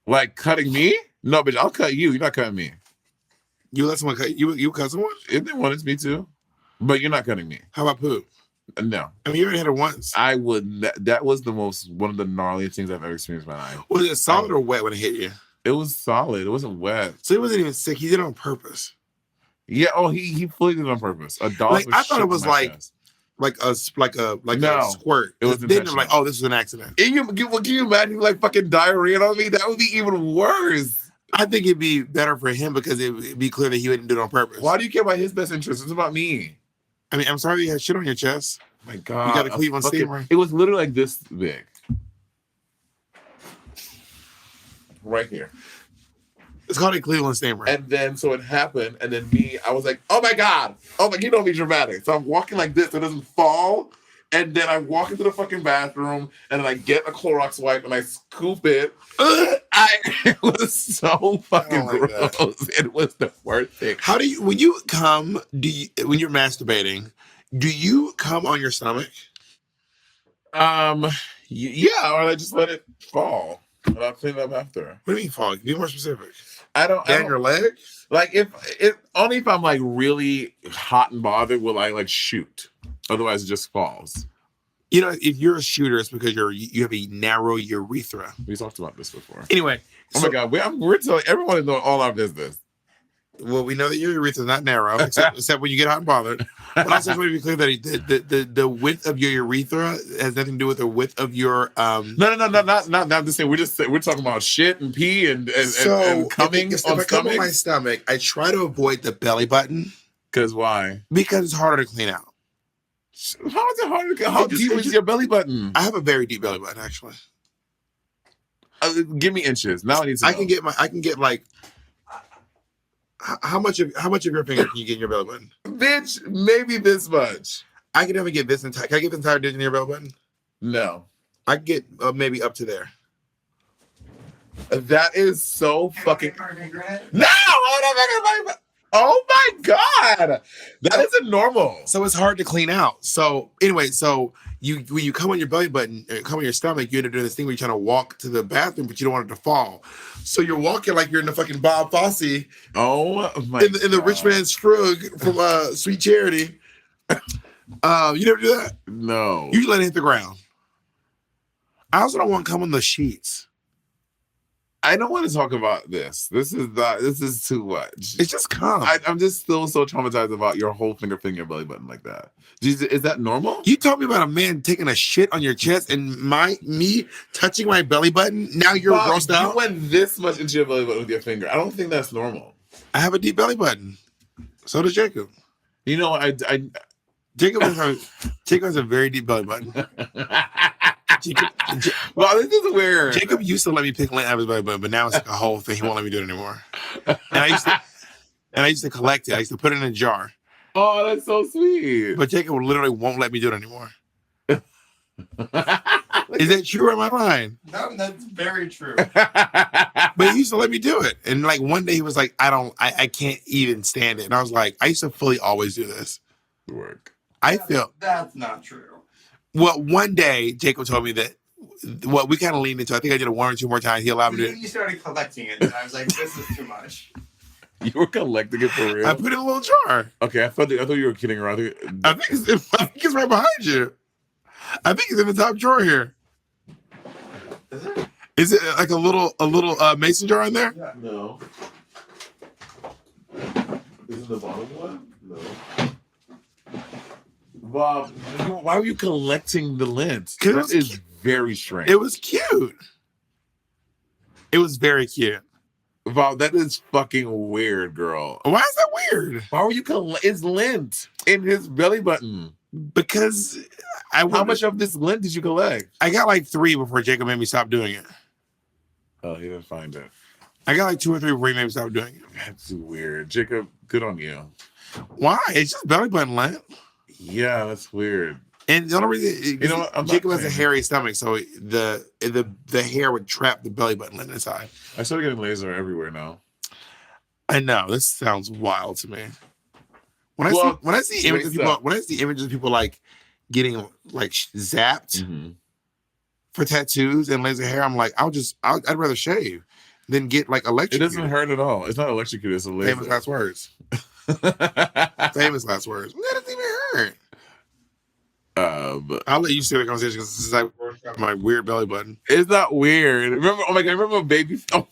Like cutting me? No, bitch, I'll cut you. You're not cutting me. You let someone cut you? You cut someone? If they wanted me to, but you're not cutting me. How about poop? No. I mean, you already had it once. I would. That was one of the gnarliest things I've ever experienced in my life. Was it solid or wet when it hit you? It was solid. It wasn't wet. So he wasn't even sick. He did it on purpose. Yeah. Oh, he fully did it on purpose. A dog. Like, I thought it was like chest. a squirt. It was then intentional. like, oh, this was an accident. Can you imagine like fucking diarrhea on me? That would be even worse. I think it'd be better for him because it'd be clear that he wouldn't do it on purpose. Why do you care about his best interest? It's about me. I mean, I'm sorry you had shit on your chest. My God. You got a Cleveland steamer. It was literally like this big. Right here. It's called a Cleveland steamer. And then, so it happened, and then I was like, oh my God. Oh my, you don't be dramatic. So I'm walking like this, so it doesn't fall. And then I walk into the fucking bathroom, and then I get a Clorox wipe, and I scoop it. It was so fucking gross. It was the worst thing. How do you, when you come, when you're masturbating, do you come on your stomach? Yeah, or I just let it fall, and I'll clean it up after. What do you mean fall? Be more specific. I don't. Your leg? Like if only if I'm like really hot and bothered will I like shoot. Otherwise, it just falls. You know, if you're a shooter, it's because you have a narrow urethra. We talked about this before. Anyway, my God, we're telling everyone to know all our business. Well, we know that your urethra is not narrow, except when you get hot and bothered. But I also want to be clear that the width of your urethra has nothing to do with the width of your No, not the same. We're talking about shit and pee and coming if on I come on my stomach, I try to avoid the belly button. Because why? Because it's harder to clean out. How is it harder? How deep is your belly button? I have a very deep belly button, actually. Give me inches. Now I need to. I can get like. How much of your finger can you get in your belly button? Bitch, maybe this much. I can never get this entire. Can I get the entire digit in your belly button? No. I can get maybe up to there. That is so fucking. No! Oh my God! That isn't normal. So it's hard to clean out. So anyway, when you come on your belly button, come on your stomach, you end up doing this thing where you're trying to walk to the bathroom, but you don't want it to fall. So you're walking like you're in the fucking Bob Fosse. Oh my! In the Rich Man's Frug from Sweet Charity. You never do that? No. You let it hit the ground. I also don't want to come on the sheets. I don't want to talk about this. This is too much. It's just calm. I'm just still so traumatized about your whole finger in your belly button like that. Is that normal? You told me about a man taking a shit on your chest and me touching my belly button. Now you're grossed out. You went this much into your belly button with your finger. I don't think that's normal. I have a deep belly button. So does Jacob. You know, Jacob has a very deep belly button. Well, this is weird. Jacob used to let me pick lint out of his belly button, but now it's like a whole thing. He won't let me do it anymore. And I used to collect it. I used to put it in a jar. Oh, that's so sweet. But Jacob literally won't let me do it anymore. Is that true or am I lying? No, that's very true. But he used to let me do it. And like one day he was like, I can't even stand it. And I was like, I used to fully always do this. Work. That's not true. Well, one day Jacob told me that what we kind of leaned into. I think I did it one or two more times. He allowed me to. You started collecting it, and I was like, "This is too much." You were collecting it for real? I put it in a little jar. Okay, I thought you were kidding around. I think it's right behind you. I think it's in the top drawer here. Is it? Is it like a little mason jar in there? Yeah, no. Is it the bottom one? No. Bob, why were you collecting the lint? That is very strange. It was cute. It was very cute. Bob, that is fucking weird, girl. Why is that weird? Why were you It's lint in his belly button. Because How much of this lint did you collect? I got like 3 before Jacob made me stop doing it. Oh, he didn't find it. I got like 2 or 3 before he made me stop doing it. That's weird. Jacob, good on you. Why? It's just belly button lint. Yeah, that's weird. And the only reason, You know what? Jacob has a hairy stomach, so the hair would trap the belly button lint inside. I started getting laser everywhere now. I know, this sounds wild to me. When I see images of people like getting like zapped for tattoos and laser hair, I'm like, I'd rather shave than get like electrocuted. It doesn't hurt at all. It's not electrocuted. It's a laser. Famous last words. Famous last words. That doesn't even hurt. I'll let you start the conversation because this is like my weird belly button. It's not weird. Remember? Oh my god! Remember baby? Oh.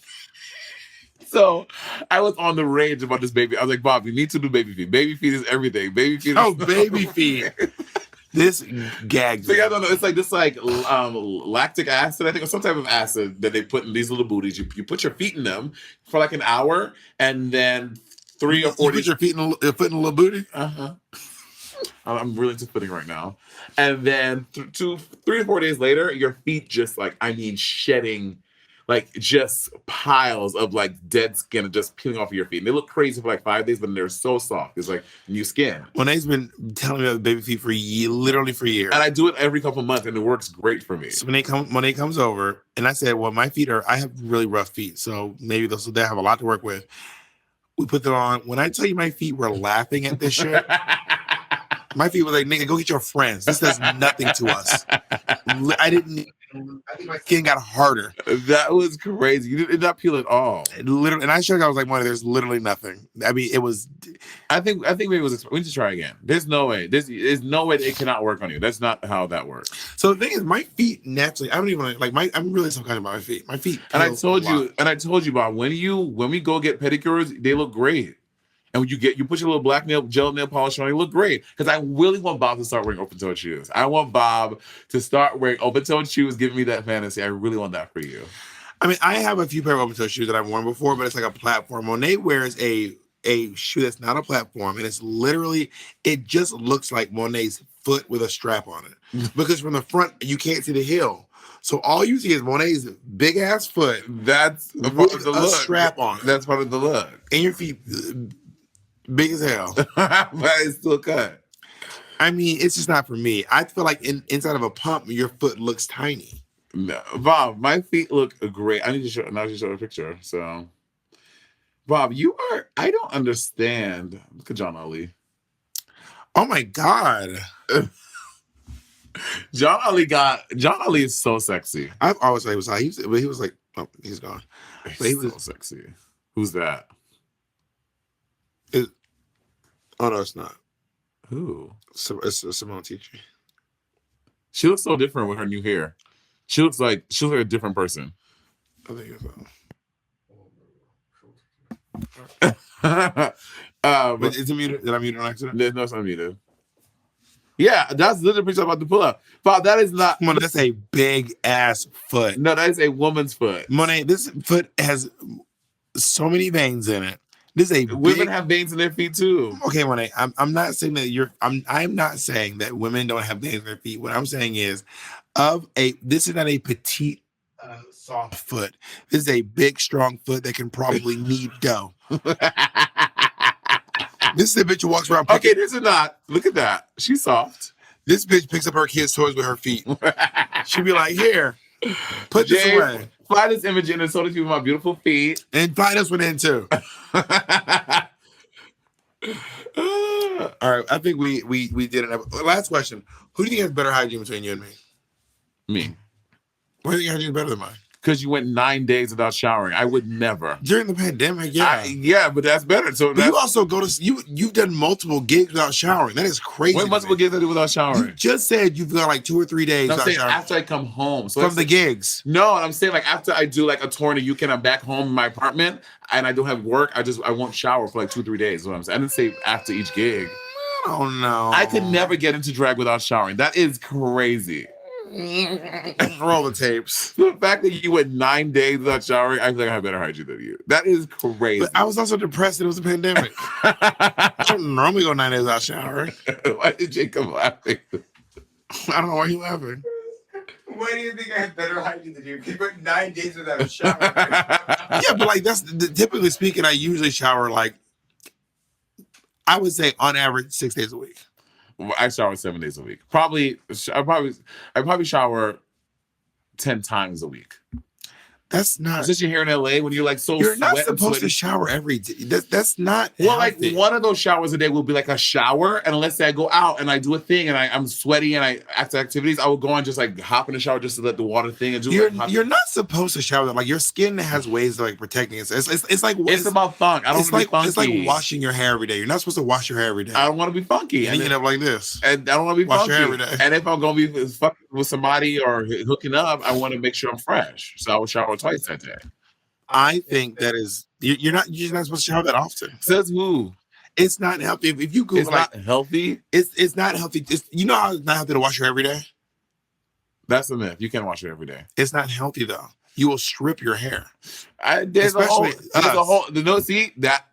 So I was on the rage about this baby. I was like, Bob, you need to do baby feet. Baby feet is everything. Baby feet. Baby feet. This gagged. So you guys don't know. It's like this, like lactic acid, I think, or some type of acid that they put in these little booties. You put your feet in them for like an hour, and then 3 or 4 days. You put your foot in a little booty. I'm really into footing right now. And then 3 to 4 days later, your feet just shedding, like just piles of like dead skin and just peeling off of your feet. And they look crazy for like 5 days, but they're so soft. It's like new skin. Monae's been telling me about baby feet literally for years. And I do it every couple of months, and it works great for me. So Monae comes over, and I said, well, I have really rough feet, so maybe they have a lot to work with. We put them on. When I tell you my feet were laughing at this shit, my feet were like, nigga, go get your friends. This does nothing to us. I think my skin got harder. That was crazy. You did not peel at all. Literally, and I showed you, I was like, Monae, there's literally nothing. I mean, it was. I think maybe it was. We need to try again. There's no way. There's no way it cannot work on you. That's not how that works. So the thing is, my feet naturally. I don't even like my. I'm really self-conscious about my feet. My feet. And I told you, Bob. When we go get pedicures, they look great. And when you put your little black gel nail polish on, you look great. Because I really want Bob to start wearing open-toed shoes. I want Bob to start wearing open-toed shoes, giving me that fantasy. I really want that for you. I mean, I have a few pair of open-toed shoes that I've worn before, but it's like a platform. Monae wears a shoe that's not a platform, and it's literally, it just looks like Monae's foot with a strap on it. Because from the front, you can't see the heel. So all you see is Monae's big ass foot. That's part of the look. Strap on. That's part of the look. And your feet big as hell. But it's still cut. I mean, it's just not for me. I feel like inside of a pump, your foot looks tiny. No, Bob, my feet look great. I need to show a picture. So, Bob, I don't understand. Look at John Ali. Oh my God. John Ali is so sexy. I've always thought he was like, oh, he's gone. But he was so sexy. Who's that? Oh no, it's not. Who? It's Simone Teachy. She looks so different with her new hair. She looks like a different person. I think it's but is it muted? Did I mute it on accident? No, it's not muted. Yeah, that's the other picture I'm about to pull up. Bob, that is not. Monae, that's a big ass foot. No, that is a woman's foot. Monae, this foot has so many veins in it. Women have veins in their feet too. Okay, Monae, I'm not saying that I'm not saying that women don't have veins in their feet. What I'm saying is, this is not a petite, soft foot. This is a big, strong foot that can probably knead dough. This is a bitch who walks around. Okay, this is not. Look at that. She's soft. This bitch picks up her kids' toys with her feet. She'd be like, "Here, put this away." Fly this image in and show these people my beautiful feet. And fly this one in too. All right, I think we did it. Last question: who do you think has better hygiene between you and me? Me. Why do you think your hygiene is better than mine? because you went 9 days without showering. I would never. During the pandemic, yeah. Yeah, but that's better. So But you also go to you've done multiple gigs without showering. That is crazy. What multiple gigs I do without showering? You just said you've got like 2 or 3 days No, I'm without saying showering after I come home. So from the gigs. No, I'm saying like after I do like a tour in the UK and I'm back home in my apartment and I don't have work, I won't shower for like 2-3 days. Is what I'm saying. I didn't say after each gig. I don't know. I could never get into drag without showering. That is crazy. Roll the tapes. The fact that you went 9 days without showering, I feel like I have better hygiene than you. That is crazy. But I was also depressed that it was a pandemic. I don't normally go 9 days without showering. Why did Jacob laughing? I don't know why you laughing. Why do you think I have better hygiene than you? Because you went 9 days without a shower. Yeah, but like typically speaking, I usually shower like I would say on average 6 days a week. I shower 7 days a week. I probably shower 10 times a week. That's not. Since you're here in LA, when you're like so You're not sweat and supposed to sweaty. shower every day. That's not. Well, like healthy. one of those showers a day will be like a shower, and let's say I go out and I do a thing and I'm sweaty and I after activities, I will go and just like hop in the shower just to let the water thing and do. You're not supposed to shower. Like your skin has ways of like protecting it. It's like it's about funk. I don't want to be funky. It's like washing your hair every day. You're not supposed to wash your hair every day. I don't want to be funky. And you end up like this. And I don't want to be Wash funky. your hair every day. And if I'm gonna be fucking with somebody or hooking up, I want to make sure I'm fresh. So I will shower twice that day. I think that is you're not supposed to shower that often. Says who? It's not healthy. If you Google It's not healthy. It's not healthy. You know how it's not healthy to wash your hair every day? That's a myth. You can't wash it every day. It's not healthy though. You will strip your hair. There's a whole. No, see that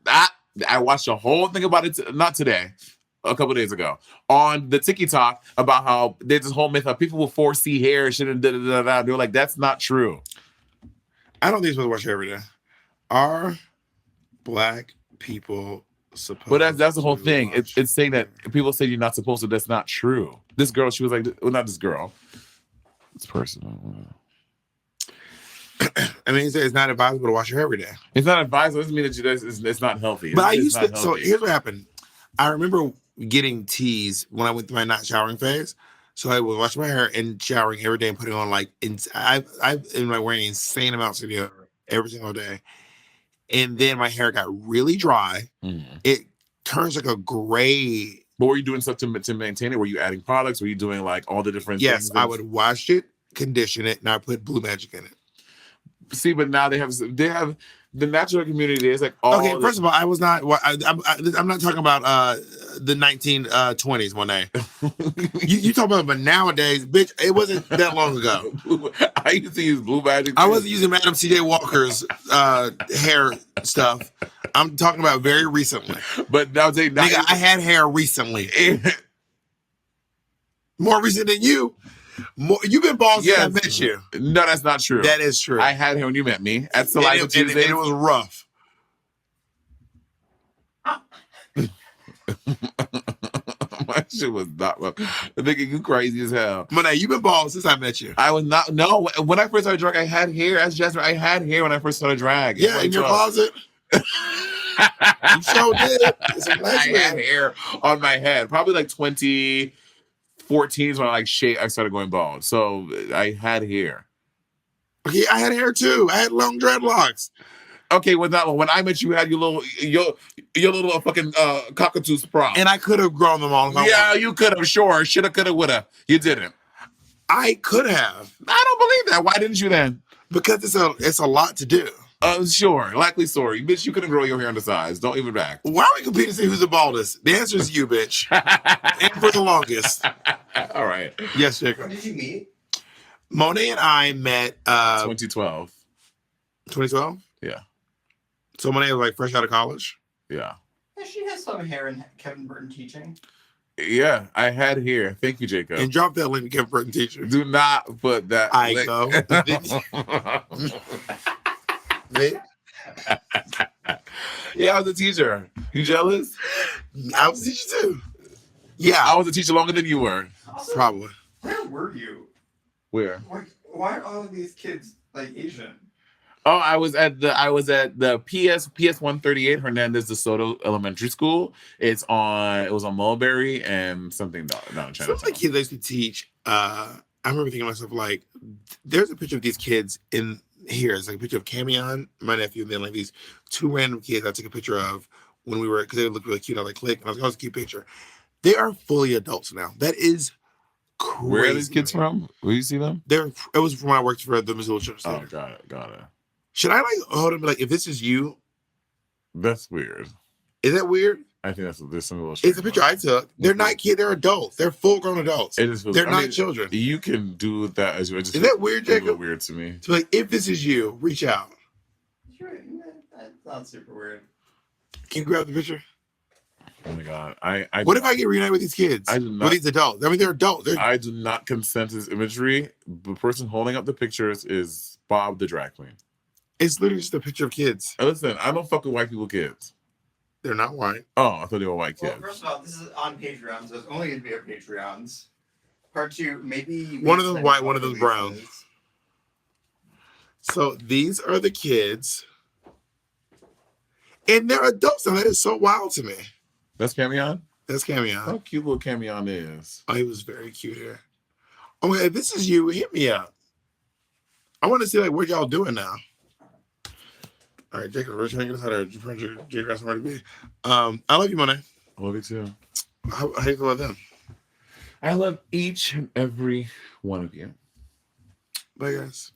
I watched a whole thing about it. Not today, a couple days ago on the TikTok about how there's this whole myth of people with 4C hair shouldn't. They're like that's not true. I don't think you're supposed to wash your hair every day. Are black people supposed? But that's the whole thing. It's saying that people say you're not supposed to. That's not true. This girl, she was like, well, not this girl. It's personal. I mean, it's not advisable to wash your hair every day. It's not advisable. It doesn't mean that it's not healthy. But I used to. So here's what happened. I remember getting teased when I went through my not showering phase. So I would wash my hair and showering every day and putting on like I've been wearing insane amounts of deodorant every single day. And then my hair got really dry. Mm-hmm. It turns like a gray. But were you doing stuff to maintain it? Were you adding products? Were you doing like all the different things? Yes, I would wash it, condition it, and I put Blue Magic in it. See, but now they have the natural community is like all. Okay, first of all, I was not. I'm not talking about the 1920s one day. you talking about, but nowadays, bitch, it wasn't that long ago. I used to use Blue Magic. I wasn't using Madam C.J. Walker's hair stuff. I'm talking about very recently. But now, nigga, I had hair recently. More recent than you. You've been bald since I met you. No, that's not true. That is true. I had hair when you met me at Saliva Tuesday. And it was rough. My shit was not rough. I think you crazy as hell. Monet, you've been bald since I met you. I was not. No, when I first started drag, I had hair. As Jasmine, I had hair when I first started drag. Yeah, in your closet. You sure did. I had hair on my head. Probably like 2014 is when I started going bald. So I had hair. Okay, I had hair too. I had long dreadlocks. Okay, when I met you, had your little fucking cockatoo sprout. And I could have grown them all. Yeah, you could have. Sure, shoulda, coulda, woulda. You didn't. I could have. I don't believe that. Why didn't you then? Because it's a lot to do. Sure, likely story. Bitch, you couldn't grow your hair on the sides. Don't even back. Why are we competing to see who's the baldest? The answer is you, bitch. And for the longest. All right. Yes, Jacob. When did you meet? Monet and I met 2012. 2012? Yeah. So Monet was like fresh out of college? Yeah. Yeah, she has some hair in Kevin Burton teaching. Yeah, I had hair. Thank you, Jacob. And drop that link to Kevin Burton teacher. Do not put that link. Yeah, I was a teacher. You jealous? I was a teacher too. Yeah. I was a teacher longer than you were. Also, probably. Where were you? Where? Why are all of these kids like Asian? Oh, I was at the PS 138 Hernandez de Soto Elementary School. It was on Mulberry and something down in Chinatown. Some of the kids I used to teach, I remember thinking to myself, like, there's a picture of these kids in here is like a picture of Camion, my nephew, and then like these two random kids I took a picture of when we were, because they looked really cute. I was like, click, and I was like, oh, it's a cute picture. They are fully adults now. That is crazy. Where are these kids from? Where you see them? It was from when I worked for the Missoula Children's Oh, Theater. got it. Should I like hold him like, if this is you? That's weird. Is that weird? I think there's some little. It's a picture I took. They're not kids. They're adults. They're full grown adults. They're not children. You can do that as well. Is that weird, Jacob? A little weird to me. So like, if this is you, reach out. Sure, that's not super weird. Can you grab the picture? Oh my god! What if I get reunited with these kids? I do not, with these adults. I mean, they're adults. I do not consent to this imagery. The person holding up the pictures is Bob the drag queen. It's literally just a picture of kids. Listen, I don't fuck with white people kids. They're not white. Oh, I thought they were white kids. Well, first of all, this is on Patreon, so it's only going to be our Patreons. Part 2, maybe... One of them's white, one of them's brown. So these are the kids. And they're adults now. That is so wild to me. That's Camion? That's Camion. How cute little Camion is. Oh, he was very cute here. Oh, if this is you, hit me up. I want to see, like, what y'all doing now. All right, Jacob, we're trying to get us out of geographic somewhere to be. I love you, Monet. I love you too. How do you feel about them? I love each and every one of you. Bye, guys.